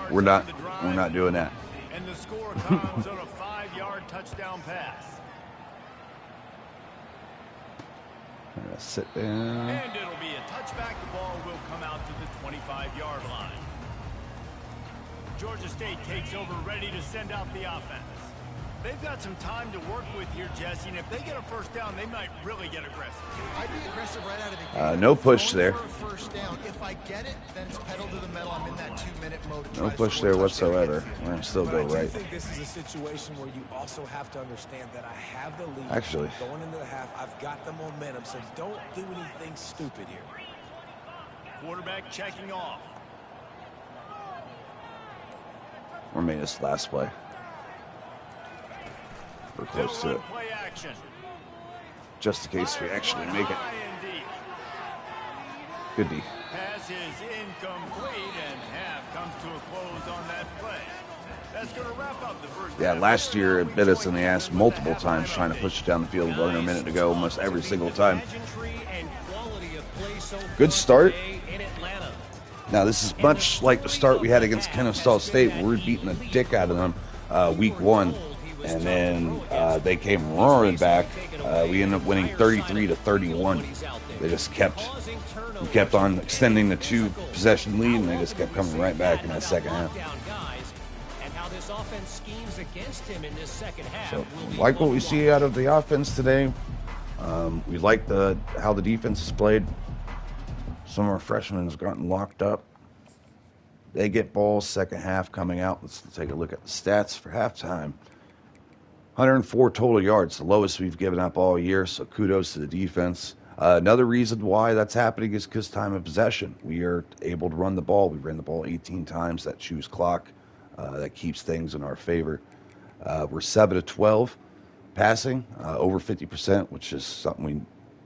We're not doing that. And the score comes on a 5-yard touchdown pass. Sit down. And it'll be a touchback. The ball will come out to the 25-yard line. Georgia State takes over, ready to send out the offense. They've got some time to work with here, Jesse, and if they get a first down, they might really get aggressive. I'd be aggressive right out of the gate. No push there. First down. If I get it, then it's pedal to the metal. I'm in that 2-minute mode. No push there whatsoever. We're going to still go right. I think this is a situation where you also have to understand that I have the lead. Actually, going into the half, I've got the momentum, so don't do anything stupid here. Quarterback checking off. we're making this last play. We're close to it. Play action. Just in case we actually make it. Good D. Pass is incomplete, and half comes to a close on that play. That's going to wrap up the first. Yeah, last year it bit us in the ass multiple times trying to push it down the field with under a minute to go, almost every single time. Good start. Now this is much like the start we had against Kennesaw State. We were beating the dick out of them week 1, and then they came roaring back. We ended up winning 33-31. They just kept on extending the 2-possession lead, and they just kept coming right back in that second half. So, like what we see out of the offense today. We like how the defense is played. Some of our freshmen has gotten locked up. They get balls second half coming out. Let's take a look at the stats for halftime. 104 total yards, the lowest we've given up all year, so kudos to the defense. Another reason why that's happening is because time of possession. We are able to run the ball. We ran the ball 18 times. That chews clock. That keeps things in our favor. We're 7-12 passing, over 50%, which is something we've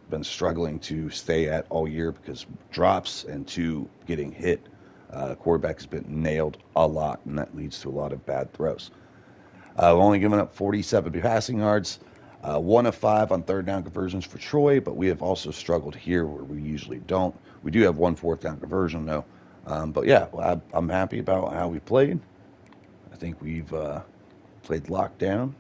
been struggling to stay at all year because drops and 2 getting hit. Quarterback has been nailed a lot, and that leads to a lot of bad throws. We've only given up 47 passing yards, 1 of 5 on third down conversions for Troy, but we have also struggled here where we usually don't. We do have 1 fourth down conversion, though. But yeah, I'm happy about how we played. I think we've played lockdown.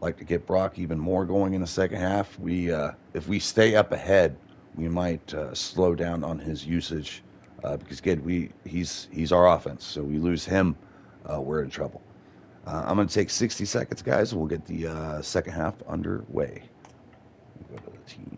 like to get Brock even more going in the second half. If we stay up ahead, we might slow down on his usage because again, he's our offense. So we lose him, we're in trouble. I'm going to take 60 seconds, guys, and we'll get the second half underway. We'll go to the team.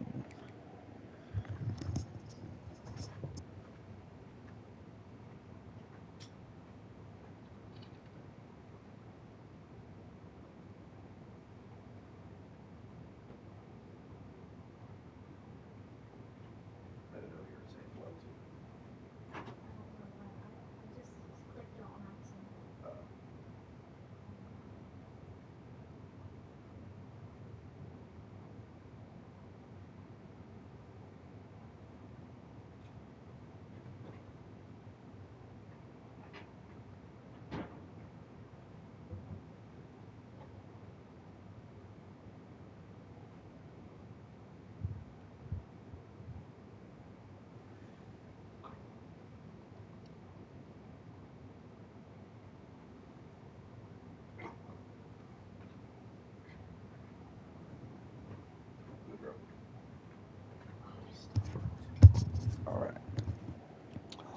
All right.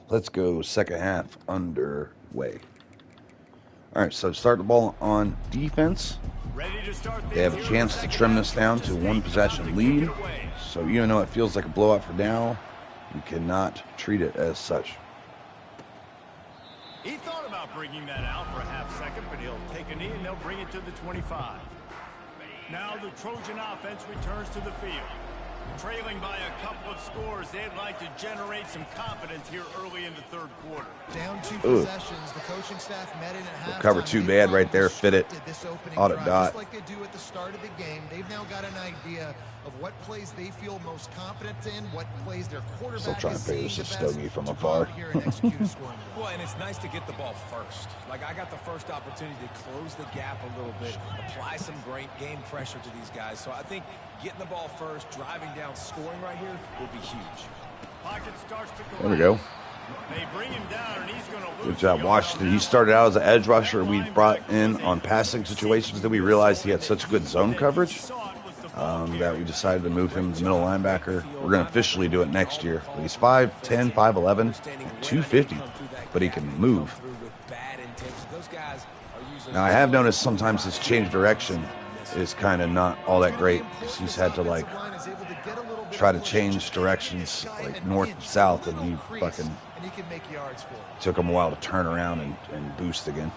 Let's go second half underway. All right, so start the ball on defense. They have a chance to trim this down to one possession lead. So even though it feels like a blowout for now, we cannot treat it as such. He thought about bringing that out for a half second, but he'll take a knee and they'll bring it to the 25. Now the Trojan offense returns to the field. Trailing by a couple of scores, they'd like to generate some confidence here early in the third quarter. Down 2 possessions, the coaching staff met in at halftime. Cover 2 bad right there, fit it. Audit dot. Just like they do at the start of the game, they've now got an idea of what plays they feel most confident in, what plays their quarterback Still trying to figure this is Stogie from afar. Well, and it's nice to get the ball first. Like, I got the first opportunity to close the gap a little bit, apply some great game pressure to these guys. So I think getting the ball first, driving down, scoring right here will be huge. Pocket starts to There we go. They bring him down, and he's going to lose. Good job, Washington. He started out as an edge rusher. We brought in on passing situations. Then we realized he had such good zone coverage that we decided to move him to middle linebacker. We're going to officially do it next year. But he's 5'10", 5'11", 250, but he can move. Now, I have noticed sometimes his change direction is kind of not all that great. He's had to, like, try to change directions, like north and south, and he fucking took him a while to turn around and boost again.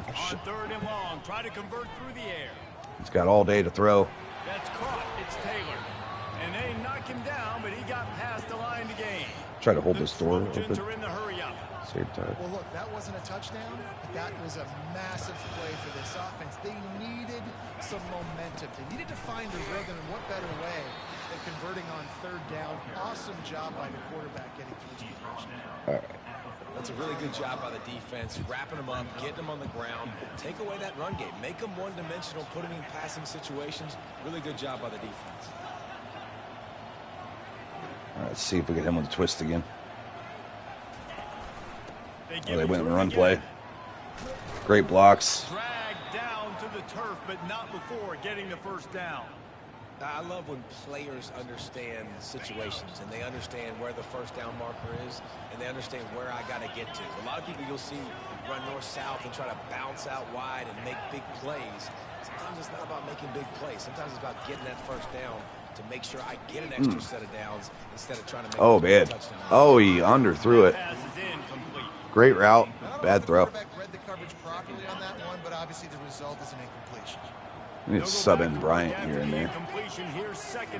On third and long, try to convert through the air. He's got all day to throw. That's caught. It's Taylor. And they knock him down, but he got past the line to gain. Try to hold this door open. Trojans are in the hurry up. Same time. Well, look, that wasn't a touchdown, but that was a massive play for this offense. They needed some momentum. They needed to find a rhythm, and what better way than converting on third down. Awesome job by the quarterback getting through his progression. All right. That's a really good job by the defense, wrapping them up, getting them on the ground, take away that run game, make them one-dimensional, put them in passing situations. Really good job by the defense. All right, let's see if we get him with a twist again. They went in the run play. Great blocks. Dragged down to the turf, but not before getting the first down. I love when players understand situations and they understand where the first down marker is and they understand where I got to get to. A lot of people you'll see run north-south and try to bounce out wide and make big plays. Sometimes it's not about making big plays. Sometimes it's about getting that first down to make sure I get an extra set of downs instead of trying to make a touchdown. Oh, he underthrew it. Great route, bad throw. Read the coverage properly on that one, but obviously the result is an incompletion. We need to sub in Bryant here and there.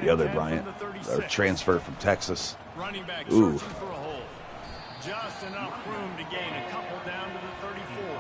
The other Bryant, or transfer from Texas. Ooh. Just enough room to gain a couple down to the 34.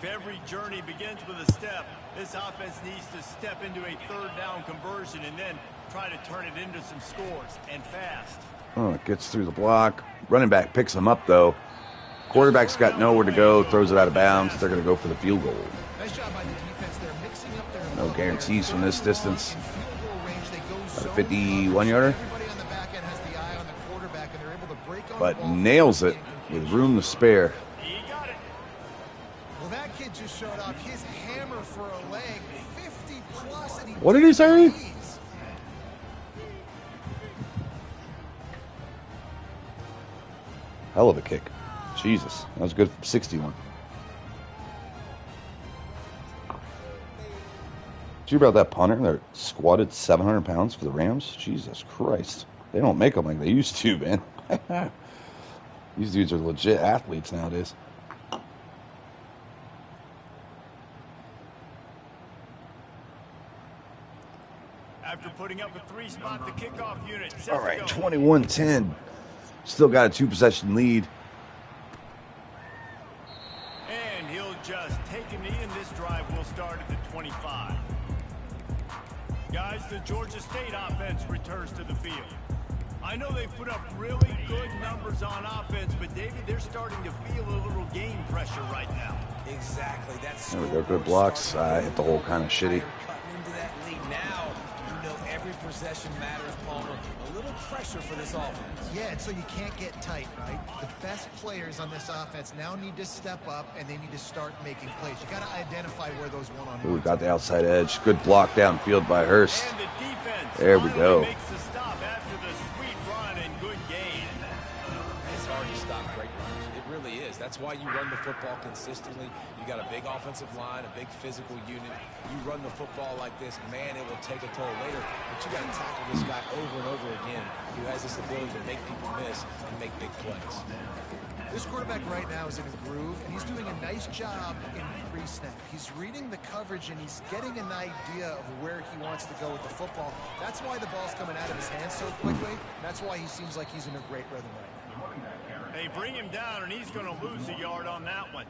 If every journey begins with a step, this offense needs to step into a third down conversion and then try to turn it into some scores, and fast. Oh, it gets through the block. Running back picks him up, though. Quarterback's got nowhere to go, throws it out of bounds. They're going to go for the field goal. Nice job by the defense there, mixing up their No guarantees from this distance. In field goal range, they go About a zone 51-yarder. Everybody on the back end has the eye on the quarterback, and they're able to break on the But ball. nails it with room to spare. He got it. Well, that kid just showed off his hammer for a leg, 50 plus, and he What did he say? these. Hell of a kick. Jesus. That was good. 61. Did you hear about that punter that squatted 700 pounds for the Rams? Jesus Christ. They don't make them like they used to, man. These dudes are legit athletes nowadays. After putting up a 3-spot, the kickoff unit. set All to right, go. 21-10. Still got a 2-possession lead. And he'll just take a knee, and this drive will start at the 25. Guys, the Georgia State offense returns to the field. I know they put up really good numbers on offense, but David, they're starting to feel a little game pressure right now. Exactly. That's There we go. Good blocks. Hit the hole kind of shitty. Cutting into that lead now. You know every possession matters, Palmer. A little pressure for this offense. Yeah, and so you can't get tight, right? The best players on this offense now need to step up, and they need to start making plays. You got to identify where those one-on-ones Ooh, got the outside edge. Good block downfield by Hurst. And the defense There we finally go. makes the stop after the sweet run and good gain. It's hard to stop great runs. It really is. That's why you run the football consistently. You got a big offensive line, a big physical unit. You run the football like this, man, it will take a toll later. But you got to tackle this guy over and over again who has this ability to make people miss and make big plays. This quarterback right now is in a groove, and he's doing a nice job in pre-snap. He's reading the coverage, and he's getting an idea of where he wants to go with the football. That's why the ball's coming out of his hands so quickly. That's why he seems like he's in a great rhythm right now. They bring him down, and he's going to lose a yard on that one.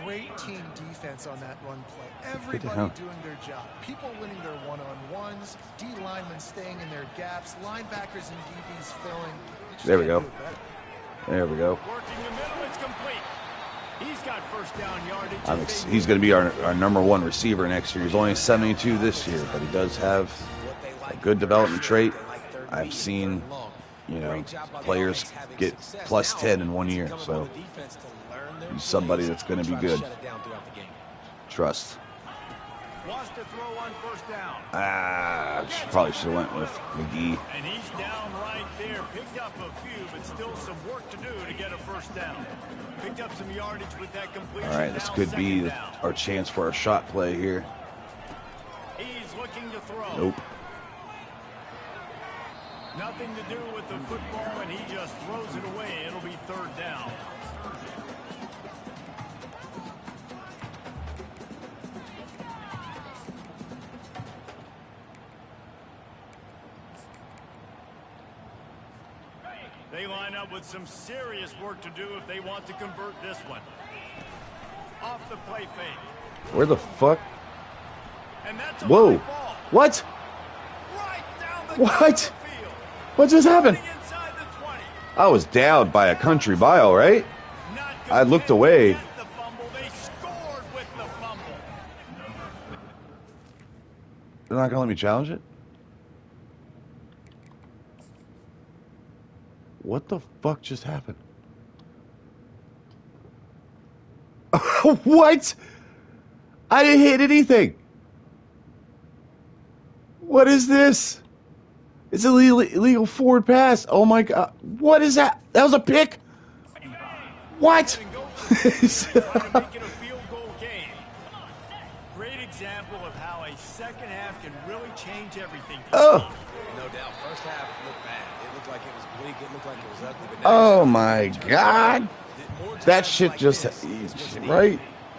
Great team defense on that run play. hell. Everybody doing their job. People winning their one-on-ones, D linemen staying in their gaps, linebackers and DBs filling. You just There we can't go. do it better. There we go. Working the middle, it's complete. He's got first down yardage. He's going to be our #1 receiver next year. He's only 72 this year, but he does have a good development trait. I've seen, you know, players get plus 10 in 1 year, so he's somebody that's going to be good. Trust. Wants to throw on first down. Probably should have went with McGee. And he's down right there. Picked up a few, but still some work to do to get a first down. Picked up some yardage with that completion. All right, this Now could be second down. our chance for a shot play here. He's looking to throw. Nope. Nothing to do with the football, and he just throws it away. It'll be third down. They line up with some serious work to do if they want to convert this one. Off the play fake. Where the fuck? And that's a Whoa. high ball. What? Right down the What? middle of the field. What just happened? Running inside the 20. I was downed by a country mile, right? Not I looked content to away. get the fumble. They scored with the fumble. They're not going to let me challenge it? What the fuck just happened? What? I didn't hit anything. What is this? It's an illegal forward pass. Oh my god. What is that? That was a pick? What? And go for it. Trying to make it a field goal game. Great example of how a second half can really change everything. Oh. No doubt. First half looked bad. It looked like it was bleak. It looked like it was ugly. But Oh my god. more That times shit like just, this, it's just an right?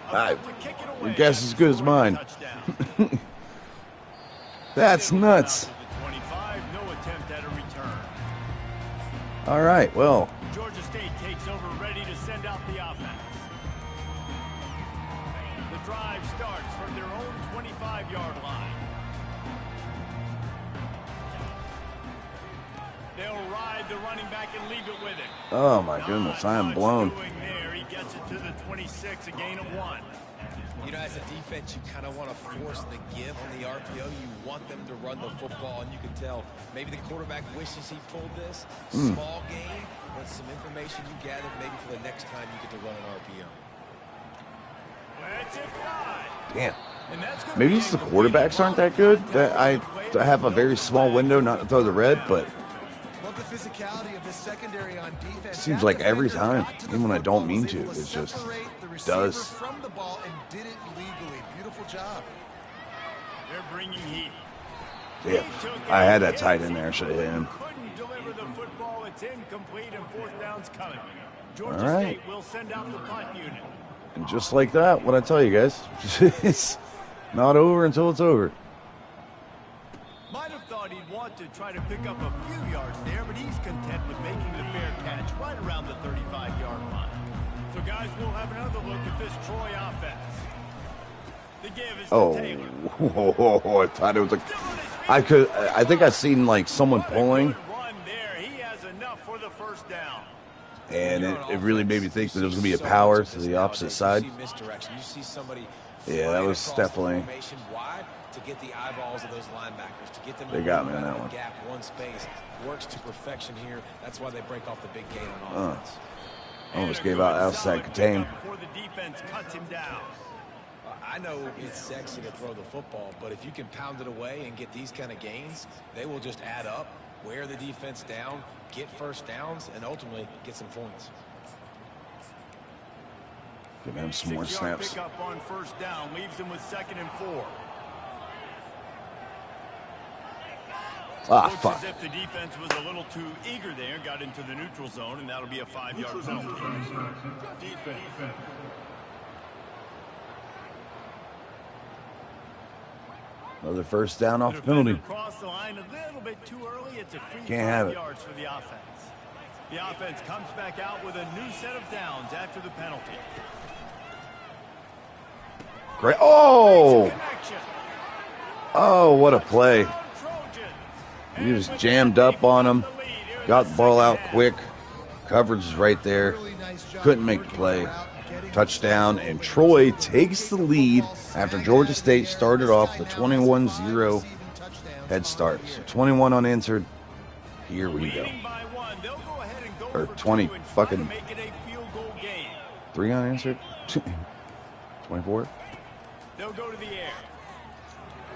About to kick it away. Your guess is as good as Scoring a mine. touchdown. That's They will nuts. come out to the 25. No attempt at a return. All right, well, Georgia State takes over, ready to send out the offense. The drive starts from their own 25-yard line. They'll ride the running back and leave it with it. oh my goodness, I am Not blown. much doing there. He gets it to the 26, a gain of 1. You know, as a defense, you kind of want to force the give on the RPO. You want them to run the football, and you can tell maybe the quarterback wishes he pulled this. Small game, but some information you gathered maybe for the next time you get to run an RPO. Damn. Maybe it's the quarterbacks aren't that good. That I have a very small window not to throw the red, but Love the physicality of this secondary on defense. seems like every time, even when I don't mean to, it just does. From the ball and did it legally. Beautiful job. They're bringing heat. Yeah, I had that tight in there. Should have hit him. Couldn't deliver the football. It's incomplete and fourth down's coming. Georgia All right. State will send out the punt unit. And just like that, what I tell you guys, it's not over until it's over. Might have thought he'd want to try to pick up a few yards there, but he's content with making the fair catch right around the 35-yard line. So, guys, we'll have another look at this Troy offense. The give is to Taylor. Oh, I thought it was I think I seen like someone pulling, Good run there. He has enough for the first down. and it really made me think that it was going to be a power to the opposite side. Yeah, that was definitely. Why? To get the eyeballs of those linebackers, to get them. They got me on that one. Gap, one space works to perfection here. That's why they break off the big gain on offense. Almost gave out outside contain. Before the defense cuts him down. I know it's sexy to throw the football, but if you can pound it away and get these kind of gains, they will just add up, wear the defense down, get first downs, and ultimately get some points. Give him some more 6-yard snaps. Pickup on first down leaves him with 2nd and 4. Ah, Looks fuck. as if the defense was a little too eager there, got into the neutral zone, and that'll be a 5-yard penalty. Another first down off the penalty. Across the line a little bit too early. It's a free Can't have 5 it. yards for the offense. The offense comes back out with a new set of downs after the penalty. Great. Oh! Connection. Oh, what a play. Trojans. He just jammed up on him. Got the ball out quick. Coverage is right there. Couldn't make the play. Touchdown. And Troy takes the lead after Georgia State started off the 21-0 head start. So 21 unanswered. Here we go. Leading by 1. They'll go ahead and go Or for 20 2 and try to fucking- make it a field goal game. 3 unanswered. 24. They'll go to the air.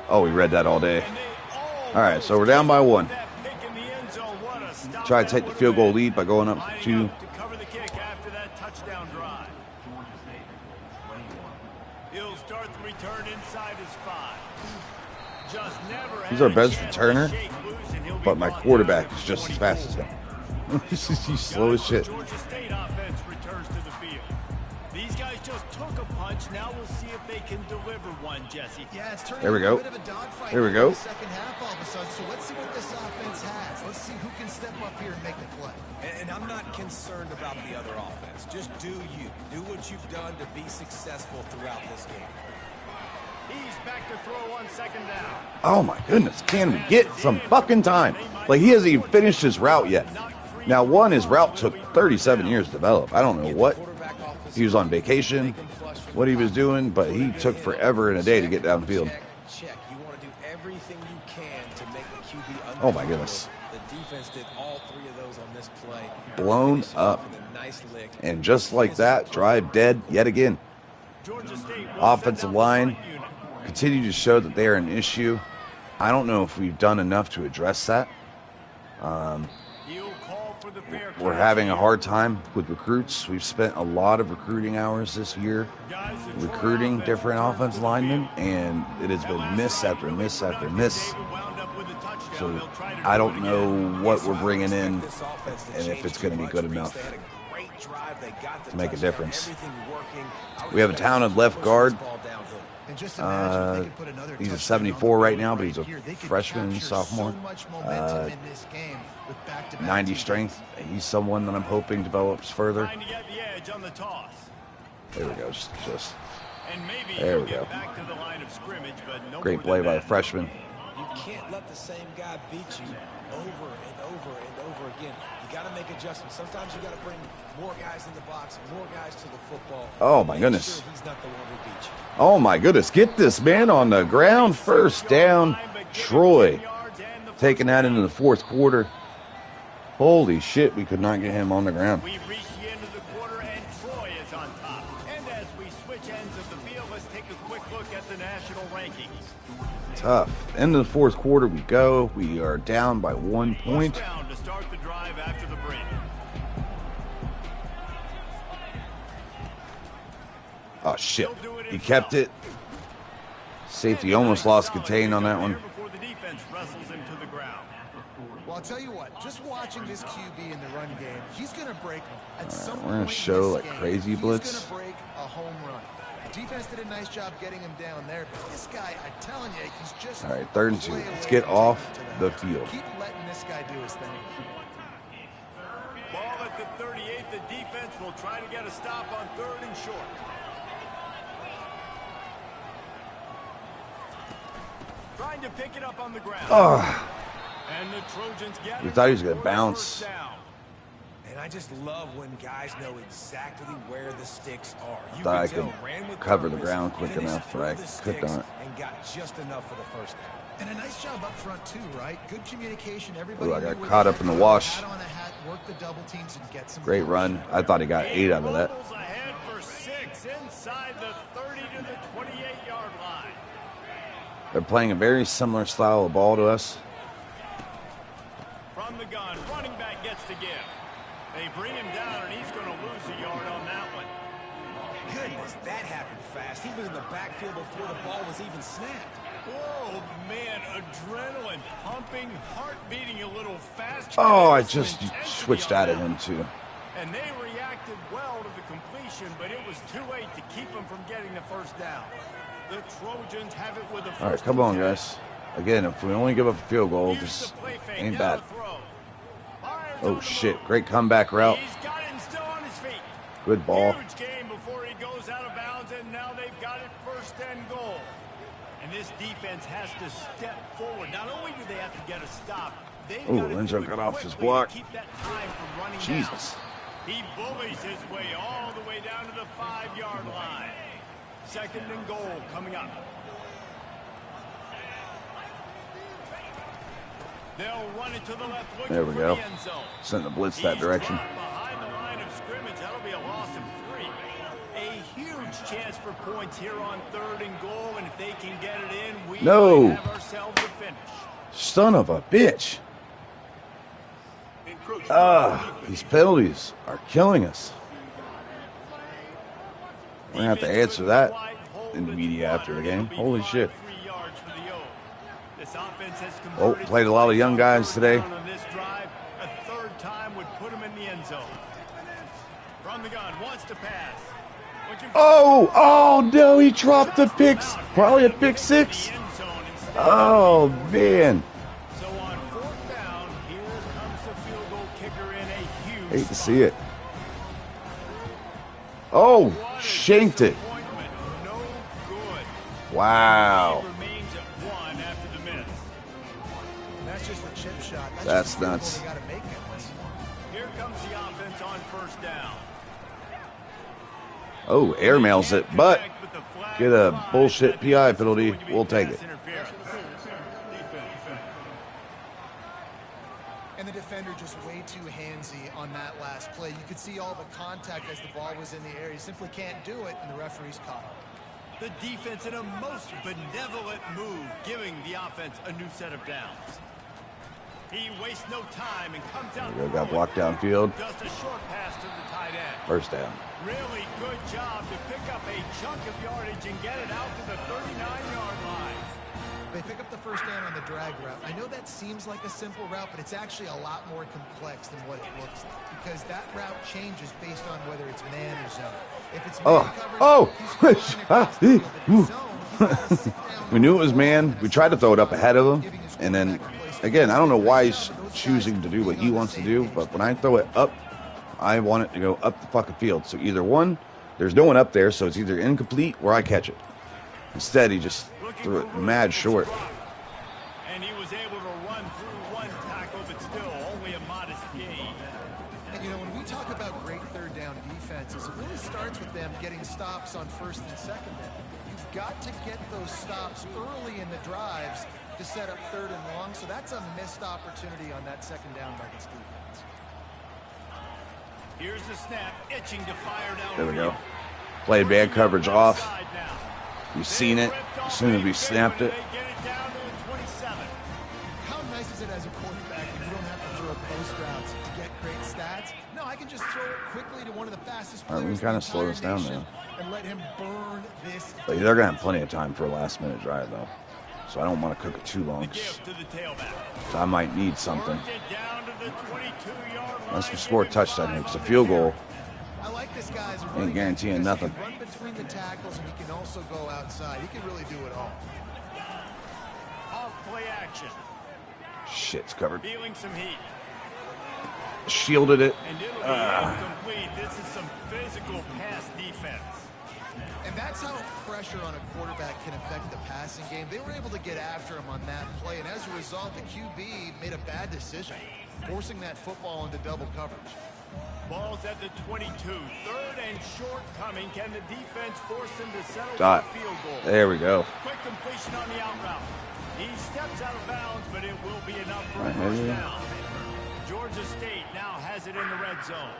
Oh, we read that all day. And they All right, so we're down by 1. that pick in the end zone. What a stop Try to that take the would've field goal been. lead by going up to Lining 2. up to cover the kick after that touchdown drive. He'll start the return inside his 5. Just never He's had our a best chance returner, to shake loose, and he'll be but my brought quarterback down is at just as 24. fast as him. He's slow as shit. Georgia State offense returns to the field. These guys just took a punch. Now we'll see if they can deliver one, Jesse. Yeah, it's turning There we into go. a bit of a dogfight There we in go. the second half all of a sudden. So let's see what this offense has. Let's see who can step up here and make the play. And I'm not concerned about the other offense. Just do you. Do what you've done to be successful throughout this game. He's back to throw on 2nd down. Oh my goodness, can we get some fucking time? Like, he hasn't even finished his route yet. Now, his route took 37 years to develop. I don't know what. He was on vacation, what he was doing, but he took forever and a day to get downfield. Check. You want to do everything you can to make the QB Oh my goodness. The defense did all 3 of those on this play. Blown Finished up. off with a nice lick. And just like that, drive dead yet again. Georgia State will Offensive send out the line front unit. continue to show that they are an issue. I don't know if we've done enough to address that. He'll call for the fair We're catch. having a hard time with recruits. We've spent a lot of recruiting hours this year Guys, the Troy recruiting offense different returns to offensive the linemen, field. and it has That been last miss drive after really miss after productive. miss. David wound up with a touchdown. So They'll try to I do don't it again. know what we're I would bringing expect in this offense to and if change it's going to too be much good because enough they had a great drive. They got the to make a touchdown, difference. everything working. I would We have a expect talented them to left push guard. this ball downhill. And just imagine if they could put another He's a touchdown on the 74 right board now, but he's a here. They could freshman, capture sophomore. So much momentum in this game with back-to-back 90 TDs. strength. He's someone that I'm hoping develops further. Trying to get the edge on the toss. There we go. Just And maybe There he'll we get go. back to the line of scrimmage, but no great more play than by the that. freshman. You can't let the same guy beat you over and over and over again. You got to make adjustments. Sometimes you got to bring more guys in the box, more guys to the football. Oh, my Make goodness. Sure he's not the one who beat you. Oh, my goodness. Get this man on the ground. First down. Troy taking that into the fourth quarter. Holy shit, we could not get him on the ground. We've reached the end of the quarter, and Troy is on top. And as we switch ends of the field, let's take a quick look at the national rankings. Tough. End of the fourth quarter we go. We are down by 1 point. First down to start the drive after the break. Oh, shit. He kept it. Safety almost lost contain on that one. Before the defense wrestles him to the ground. Well, I'll tell you what, just watching this QB in the run game, he's going to break at some point. We're going to show like crazy blitz. He's going to break a home run. Defense did a nice job getting him down there, but this guy, I'm telling you, he's just... All right, 3rd and 2. Let's get off the field. Keep letting this guy do his thing. Ball at the 38. The defense will try to get a stop on 3rd and short. Trying to pick it up on the ground. Oh, And the Trojans get we thought he was going to bounce. And I just love when guys know exactly where the sticks are. You Thought I can tell, could ran with cover the purpose, ground quick finished enough, but through I the could sticks not. and got just enough for the first down. And a nice job up front, too, right? Good communication. Everybody Ooh, I knew got where caught they up had in the to go, wash. hat on a hat, work the double teams and get some Great push. run. I thought he got 8 out of that. Bobbles ahead for 6 inside the 30 to the 28-yard line. They're playing a very similar style of ball to us. From the gun, running back gets to give. They bring him down, and he's going to lose a yard on that one. Goodness, that happened fast. He was in the backfield before the ball was even snapped. Oh, man, adrenaline pumping, heart beating a little faster. Oh, I just switched out of him, too. And they reacted well to the completion, but it was too late to keep him from getting the first down. The Trojans have it with a first. All right, come on, and 10. guys. Again, if we only give up a field goal, this ain't bad. Oh, shit. Great comeback route. He's got it and still on his feet. Good ball. Huge game before he goes out of bounds, and now they've got it 1st and goal. And this defense has to step forward. Not only do they have to get a stop, they've Ooh, got to Lenzo do it got off his quickly block. to keep that time from running Jesus. down. He bullies his way all the way down to the 5-yard line. 2nd and goal coming up. They'll run it to the left. There we go. The end zone. Sent the blitz that direction. He's dropped behind the line of scrimmage. That'll be a loss of 3. A huge chance for points here on 3rd and goal, and if they can get it in, we might have ourselves a finish. Son of a bitch. These penalties are killing us. We're going to have to answer that in the media after the game. Holy shit. Oh, played a lot of young guys today. On this drive, a 3rd time would put him in the end zone. From the gun, wants to pass. Oh no, he dropped the picks. Probably a pick 6. Oh, man. So on 4th down, here comes the field goal kicker in a huge Hate to see it. Oh, shanked it. No good. Wow. Remains at 1 after the miss. That's just a chip shot. That's just a field nuts. goal they gotta make that one. Here comes the offense on 1st down. Oh, airmails it, but get a bullshit PI penalty. We'll take it. And the defender just way too handsy on that last play. You could see all the contact as the ball was in the air. You simply can't do it, and the referee's caught. The defense in a most benevolent move, giving the offense a new set of downs. He wastes no time and comes out. There we go, got blocked downfield. Just a short pass to the tight end. 1st down. Really good job to pick up a chunk of yardage and get it out to the 39-yard line. They pick up the 1st down on the drag route. I know that seems like a simple route, but it's actually a lot more complex than what it looks like, because that route changes based on whether it's man or zone. If it's man coverage, he's across the field. If it's zone, he's gotta sit down. We knew it was man. We tried to throw it up ahead of him. And then, again, I don't know why he's choosing to do what he wants to do, but when I throw it up, I want it to go up the fucking field. So either one, there's no one up there, so it's either incomplete or I catch it. Instead, he just threw it mad short. And he was able to run through one tackle talk about great third down defenses, it really starts with them getting stops on first and second down. You've got to get those stops early in the drives to set up third and long, so that's a missed opportunity on that second down by this defense. Here's the snap, itching to fire down. There we go. Played bad coverage off. You've seen it as soon as we snapped it. How nice is it as a quarterback if you don't have to throw post routes to get great stats? No, I can just throw it quickly to one of the fastest players. We can kind of slow this down now. And let him burn this. But they're going to have plenty of time for a last-minute drive, though. So I don't want to cook it too long. So I might need something. Unless we score a touchdown here, because a field goal I like this guy's ain't guaranteeing nothing. He can run between the tackles and he can also go outside. He can really do it all. Off play action. Shit's covered. Feeling some heat. Shielded it. And it'll be incomplete. This is some physical pass defense. And that's how pressure on a quarterback can affect the passing game. They were able to get after him on that play, and as a result, the QB made a bad decision, forcing that football into double coverage. Ball's at the 22. Third and short coming. Can the defense force him to settle for Dot. a field goal? There we go. Quick completion on the out route. He steps out of bounds, but it will be enough for a Right, first maybe. down. Georgia State now has it in the red zone.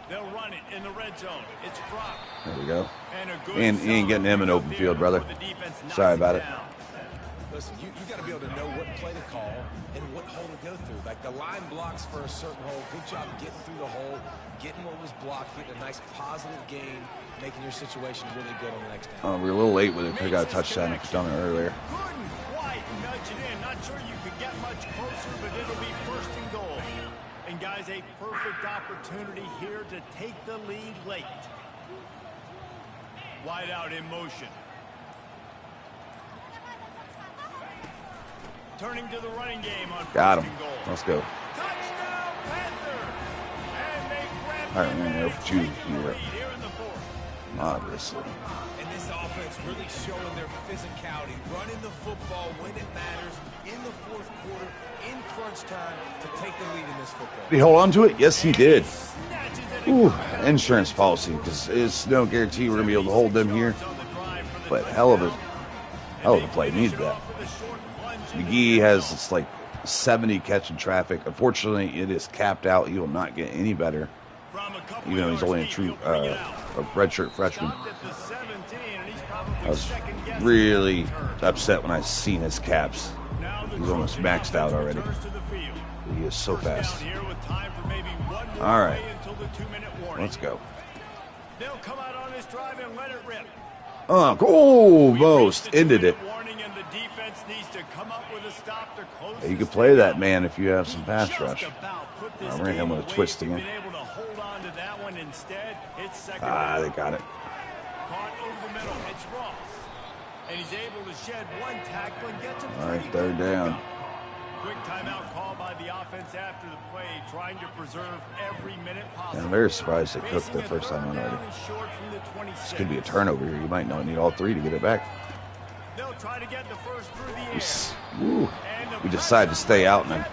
They'll run it in the red zone. It's Brock. There we go. And a good And you ain't getting him in open field, brother. Sorry about it. Listen, you got to be able to know what play to call and what hole to go through. Like the line blocks for a certain hole. Good job getting through the hole, getting what was blocked, getting a nice positive gain, making your situation really good on the next down. We're a little late with it. Could have got a touchdown if we'd done it earlier. Couldn't quite nudge it in. Not sure you could get much closer, but it'll be first and goal. And guys, a perfect opportunity here to take the lead late. Wide out in motion. Turning to the running game on Got first him. and goal. Let's go. Touchdown, Panther! And they grab All right, we're gonna go for two the here. lead here in the fourth. Obviously. And this offense really showing their physicality, running the football when it matters, in the fourth quarter, in crunch time, to take the lead in this football. Did he hold on to it? Yes, he did. Snatches it Ooh, and insurance policy, because it's no guarantee we're going to be able to hold them here. But hell of a play. Needed that. McGee has it's like 70 catching traffic. Unfortunately, it is capped out. He will not get any better, even though he's only a true a redshirt freshman. I was really upset when I seen his caps. He's almost maxed out already. He is so fast. All right, let's go. They'll come out on this drive and let it rip. Almost ended it. Warning, and the defense needs to come up with a stop to close. Yeah, you could play that man if you have some pass rush. I'm we're him with a twist again. Able to hold on to that one instead. It's second They got it. caught over the middle. It's Ross, and he's able to shed one tackle and get to All right, third down. Quick timeout call by the offense after the play, trying to preserve every minute possible. I'm very surprised they cooked their first time on already. This could be a turnover here. You might not need all three to get it back. They'll try to get the first through the air. Ooh. We decided to stay out in a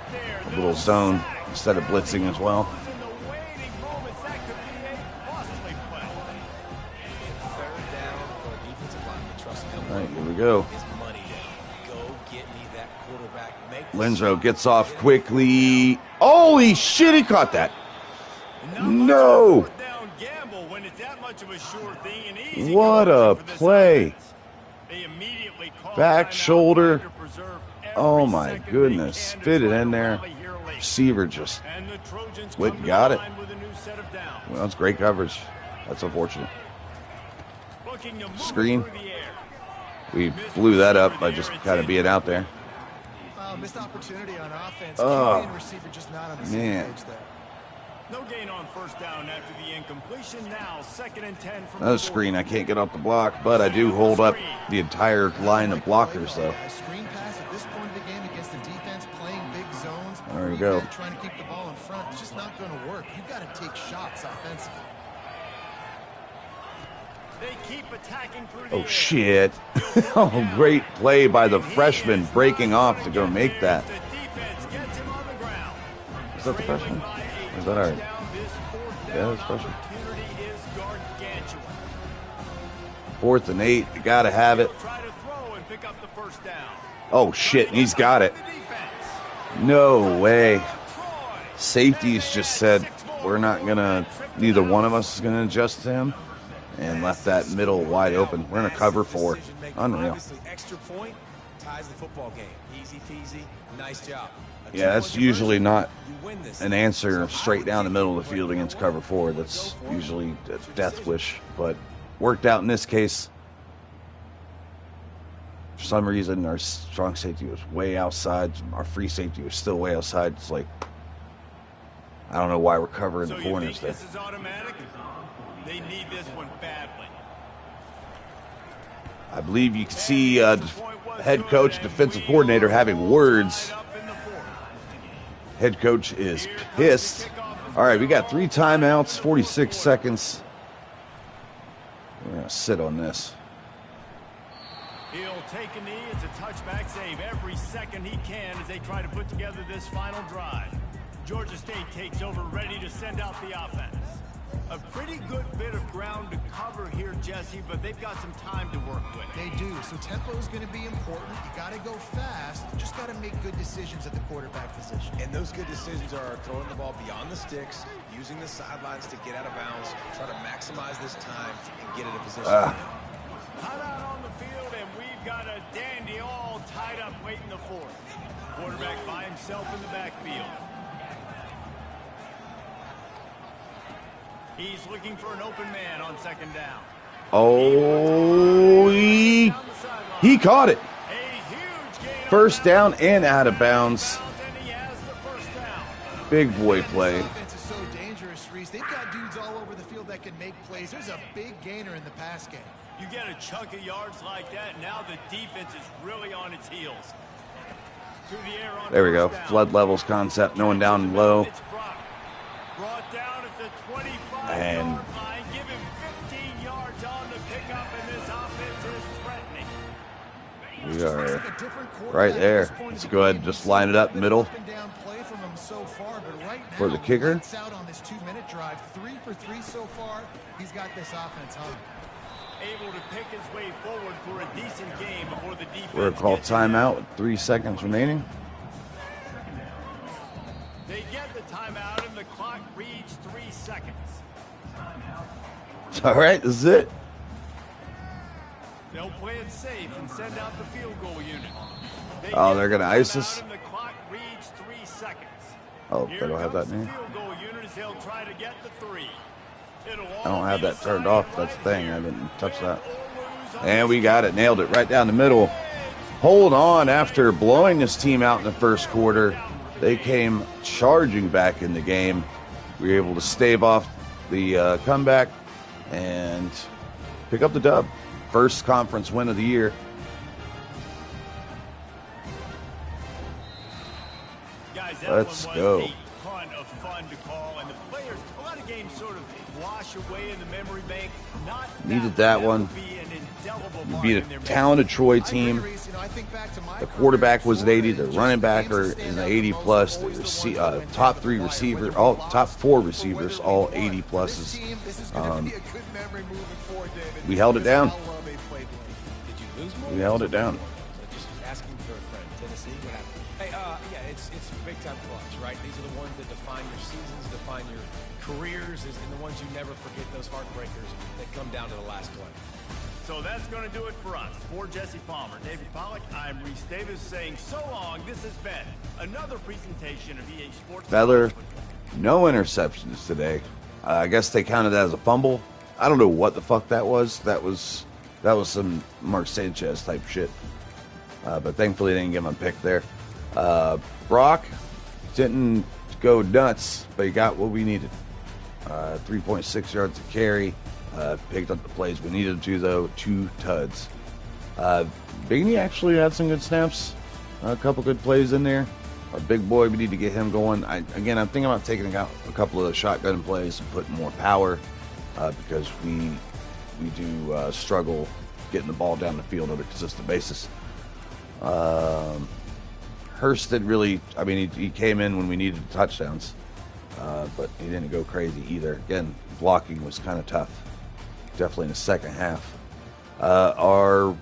little zone instead of blitzing as well. In the waiting moments, that could be a costly play. Third down for a defensive lineman. Trust me. All right, here we go. His money down. Go get me that quarterback. Make the Lindro gets off quickly. Holy shit, he caught that. No. Fourth down gamble when it's that much of a sure thing, and easy What a conversion for this play. offense. They immediately call Back timeout shoulder. to preserve every Oh my second they goodness. can to Fit it try in to there. rally here late. Receiver just, And the Trojans Witt come to got the it. line with a new set of downs. well, that's great coverage. That's unfortunate. Looking to move Screen. through the air. We blew that up by just kind of being out there. Missed opportunity on offense. Oh, QB and receiver just not on the same man. page there. No gain on first down after the incompletion. Now second and 10 from Another the screen. I can't get off the block, but I do hold up the entire line of blockers, though. A screen pass at this point of the game against the defense playing big zones. There we go. Trying to keep the ball in front. It's just not going to work. You've got to take shots offensively. They keep attacking through the Oh, air. shit. Oh, great play by the freshman breaking off to go make that. The defense gets him on the ground. Is that the freshman? Trailing by a Is that our... Touchdown, this fourth Yeah, down that's special. opportunity is gargantuan. 4th and 8. You got to have it. He'll try to throw and pick up the first down. Oh, shit. And he's got it. The defense. No way. Troy. Safeties just said we're not going to... Neither one of us is going to adjust to him. And left that middle wide open. We're going to cover 4. Unreal. Obviously, extra point ties the football game. Easy peasy. Nice job. A Yeah, that's two-point usually not conversion, you win this an thing. answer So straight down the middle of the field against cover 4. That's usually a death wish, but worked out in this case. For some reason, our strong safety was way outside. Our free safety was still way outside. It's like, I don't know why we're covering So the you corners think there. this is automatic? They need this one badly. I believe you can see head coach, defensive coordinator having words. Head coach is pissed. All right, we got 3 timeouts, 46 seconds. We're going to sit on this. He'll take a knee. It's a touchback save every second he can as they try to put together this final drive. Georgia State takes over, ready to send out the offense. A pretty good bit of ground to cover here, Jesse, but they've got some time to work with. They do. So tempo is going to be important. You got to go fast. You just got to make good decisions at the quarterback position. And those good decisions are throwing the ball beyond the sticks, using the sidelines to get out of bounds, try to maximize this time and get it in position. Hot out on the field, and we've got a dandy all tied up late in the 4th. Quarterback by himself in the backfield. He's looking for an open man on 2nd down. Oh, he caught it. A huge gain. First down and out of bounds. And he has the first down. Big boy play. This offense is so dangerous, Reese. They've got dudes all over the field that can make plays. There's a big gainer in the pass game. You get a chunk of yards like that, now the defense is really on its heels. Through the air on There we go. first down. Flood levels concept. No one down low. It's brought down at the 25-yard And line. Give him 15 yards on the pickup, and this offense is threatening. we are Like a different quarterback right at there. this point Let's in go the ahead game. and just line it up middle. Up and down play from him so far, but right For now, the kicker. lights out on this 2-minute drive. 3 for 3 so far. He's got this offense hung. Able to pick his way forward for a decent game before the defense. We're called gets him out. timeout with 3 seconds remaining. They get the timeout, and the clock reads 3 seconds. All right, this is it. They'll play it safe and send out the field goal unit. Oh, they're gonna ice us? The clock reads 3 seconds. Oh, Here they don't have that comes the name. field goal unit as they'll try to get the 3. I don't have that turned off. That's the thing. I didn't touch that. And we got it. Nailed it right down the middle. Hold on. After blowing this team out in the first quarter, they came charging back in the game. We were able to stave off the comeback and pick up the dub. First conference win of the year. Guys, that Let's one go. was a ton of fun to call, and the players, a lot of games sort of wash away in the memory bank. Not Needed that one. will be an indelible We mark beat in their a memory. talented Troy I agree, team. Reese. You know, I think back to my The career, quarterback was at 80. The Florida, running back just are games that in stand the out 80 the most plus. are The always the ones that went top down 3 to the wire, receivers, whether all we top lost 4 or receivers, whether we all won. 80 For pluses. this team, this is going to be a good memory moving forward, David. We held it Because down. how well they played late. Did you lose more? We held it down. Just asking for a friend. Tennessee, what happened? Hey, yeah, it's big time clutch, right? These are the ones that define your seasons, define your careers, and the ones you never forget, those heartbreakers that come down to the last play. So that's going to do it for us. For Jesse Palmer, David Pollack, I'm Reese Davis saying so long. This has been another presentation of EA Sports. Feather, no interceptions today. I guess they counted that as a fumble. I don't know what the fuck that was. That was some Mark Sanchez type shit. But thankfully they didn't give him a pick there. Brock didn't go nuts, but he got what we needed. 3.6 yards to carry. Picked up the plays we needed to, though. 2 tuds. Bigney actually had some good snaps. A couple good plays in there. Our big boy, we need to get him going. I'm thinking about taking out a couple of shotgun plays and putting more power because we do struggle getting the ball down the field on a consistent basis. Hurst didn't really, he came in when we needed touchdowns. but he didn't go crazy either. Again, blocking was kind of tough, definitely in the second half. Our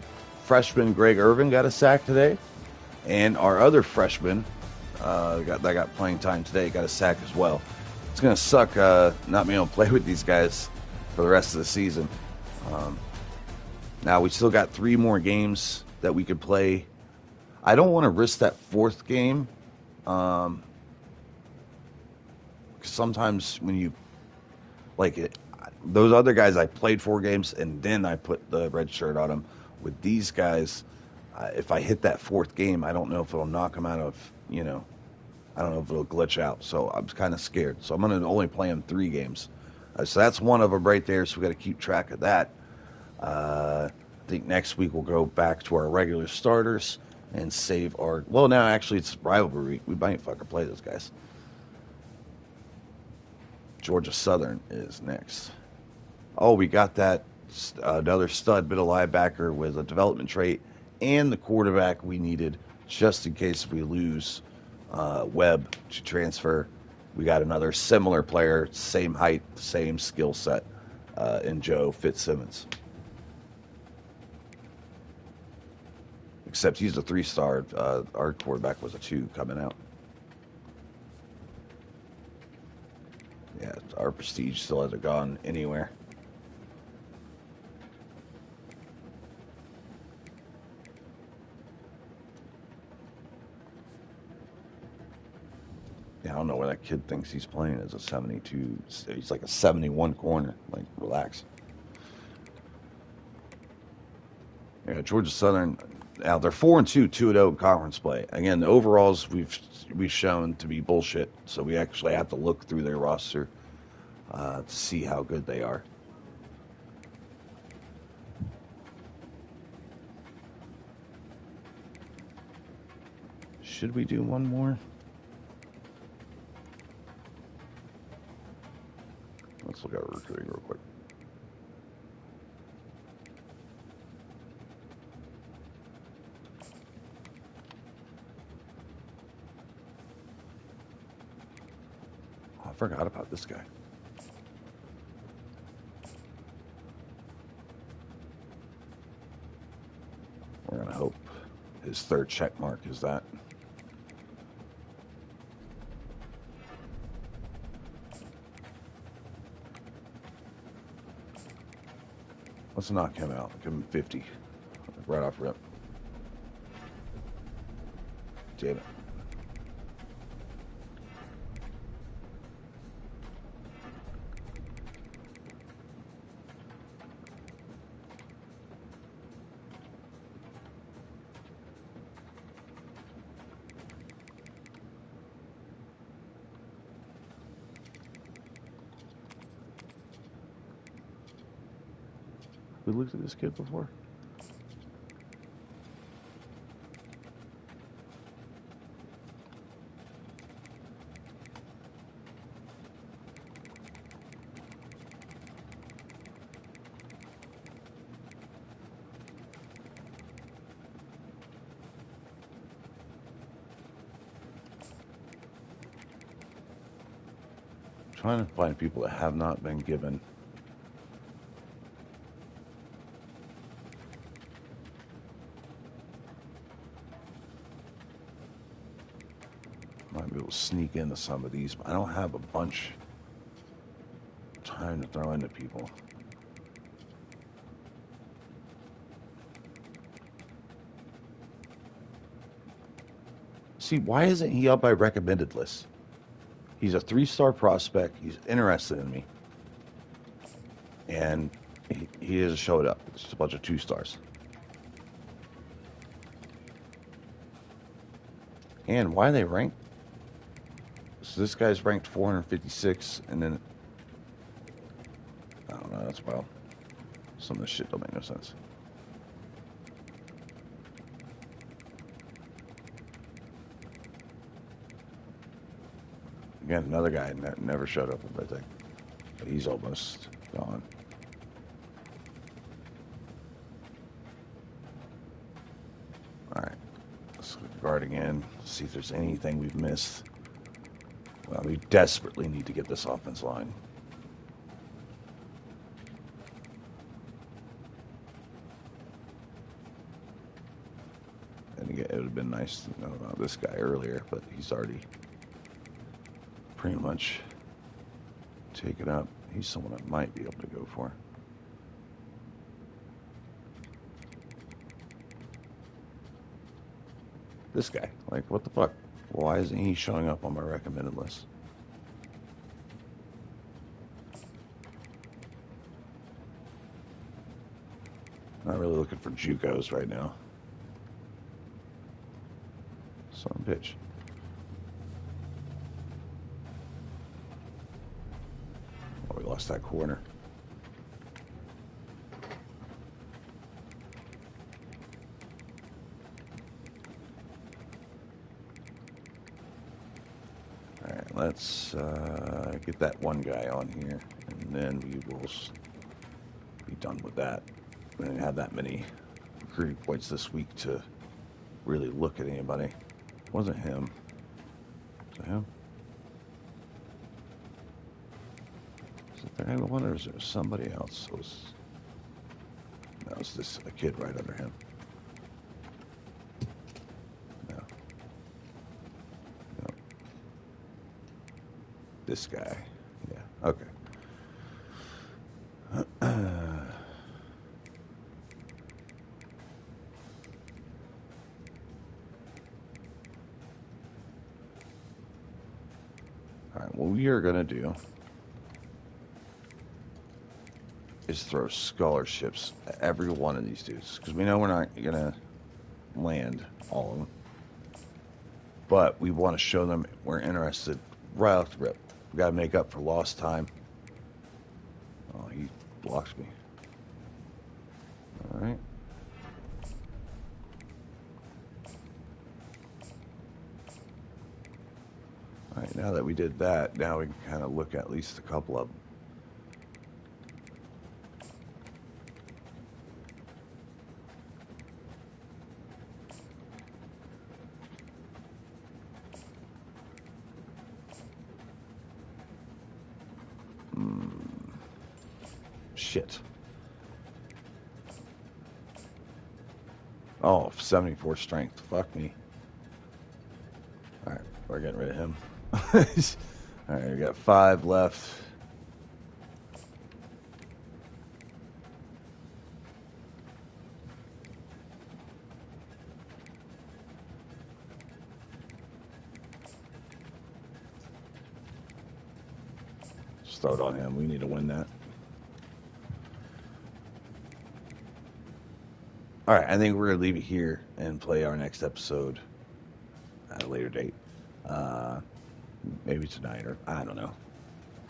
freshman Greg Irvin got a sack today, and our other freshman that got playing time today got a sack as well. It's going to suck not being able to play with these guys for the rest of the season. Now, we still got 3 more games that we could play. I don't want to risk that 4th game. Sometimes when you, like it, those other guys, I played 4 games and then I put the red shirt on them. With these guys, if I hit that 4th game, I don't know if it'll knock them out of, I don't know if it'll glitch out. So I'm kind of scared. So I'm going to only play them 3 games. So that's one of them right there. So we got to keep track of that. I think next week we'll go back to our regular starters and save our. Well, now actually it's rivalry. We might fucking play those guys. Georgia Southern is next. Oh, we got that another stud middle linebacker with a development trait and the quarterback we needed just in case we lose Webb to transfer. We got another similar player, same height, same skill set in Joe Fitzsimmons. Except he's a 3-star. Our quarterback was a 2 coming out. Yeah, our prestige still hasn't gone anywhere. Yeah, I don't know why that kid thinks he's playing as a 72. He's like a 71 corner. Like, relax. Yeah, Georgia Southern. Now they're 4-2, 2-0 in conference play. Again, the overalls we've shown to be bullshit. So we actually have to look through their roster to see how good they are. Should we do one more? Let's look at recruiting real quick. Oh, I forgot about this guy. We're going to hope his 3rd check mark is that. Let's knock him out. Give him 50. Right off rip. Damn it. We looked at this kid before. Trying to find people that have not been given. Might be able to sneak into some of these, but I don't have a bunch of time to throw into people. See, why isn't he up by recommended list? He's a 3-star prospect. He's interested in me. And he hasn't showed up. It's just a bunch of 2-stars. And why are they ranked? So this guy's ranked 456, and then I don't know. That's wild. Some of this shit don't make no sense. Again, another guy never showed up, I think. But he's almost gone. All right. Let's guard again. See if there's anything we've missed. Well, we desperately need to get this offense line. And again, it would have been nice to know about this guy earlier, but he's already pretty much taken up. He's someone I might be able to go for. This guy, like, what the fuck? Why isn't he showing up on my recommended list? Not really looking for JUCOs right now. Son of a bitch. Oh, we lost that corner. Alright, let's get that one guy on here, and then we will be done with that. We didn't have that many recruiting points this week to really look at anybody. It wasn't him. Was it him? Is it there anyone, or is there somebody else? That was this a kid right under him. No. No. This guy. Yeah. Okay. Alright, what we are going to do is throw scholarships at every one of these dudes, because we know we're not going to land all of them. But we want to show them we're interested right off the rip. We got to make up for lost time. Oh, he blocks me. Alright. Alright, now that we did that, now we can kind of look at least a couple of them. Shit. Oh, 74 strength. Fuck me. Alright, we're getting rid of him. Alright, we got 5 left. Just throw it on him. We need to win that. Alright, I think we're going to leave it here and play our next episode at a later date. Maybe tonight, or I don't know.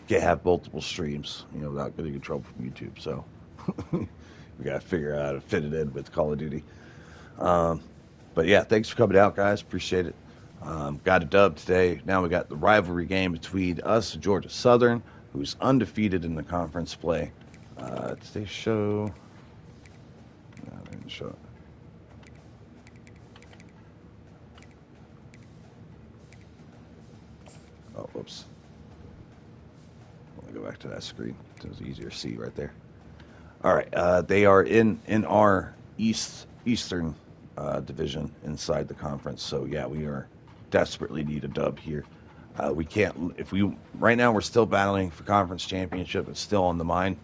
Can't have multiple streams, without getting in trouble from YouTube. So we got to figure out how to fit it in with Call of Duty. But yeah, thanks for coming out, guys. Appreciate it. Got a dub today. Now we got the rivalry game between us and Georgia Southern, who's undefeated in the conference play. Today's show. No, I didn't show it. Oh, whoops. Let me go back to that screen. It was easier to see right there. All right, they are in our Eastern division inside the conference. So yeah, we are desperately need a dub here. We can't right now we're still battling for conference championship. It's still on the mind,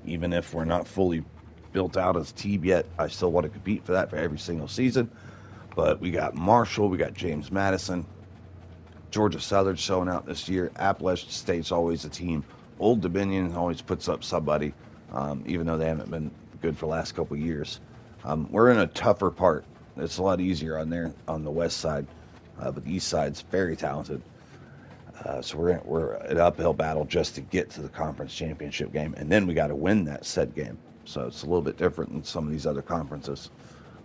even if we're not fully built out as a team yet. I still want to compete for that for every single season. But we got Marshall, we got James Madison. Georgia Southern showing out this year. Appalachian State's always a team. Old Dominion always puts up somebody, even though they haven't been good for the last couple of years. We're in a tougher part. It's a lot easier on the west side, but the east side's very talented. So we're an uphill battle just to get to the conference championship game, and then we got to win that said game. So it's a little bit different than some of these other conferences.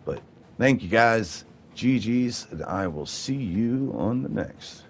But thank you guys. GG's, and I will see you on the next.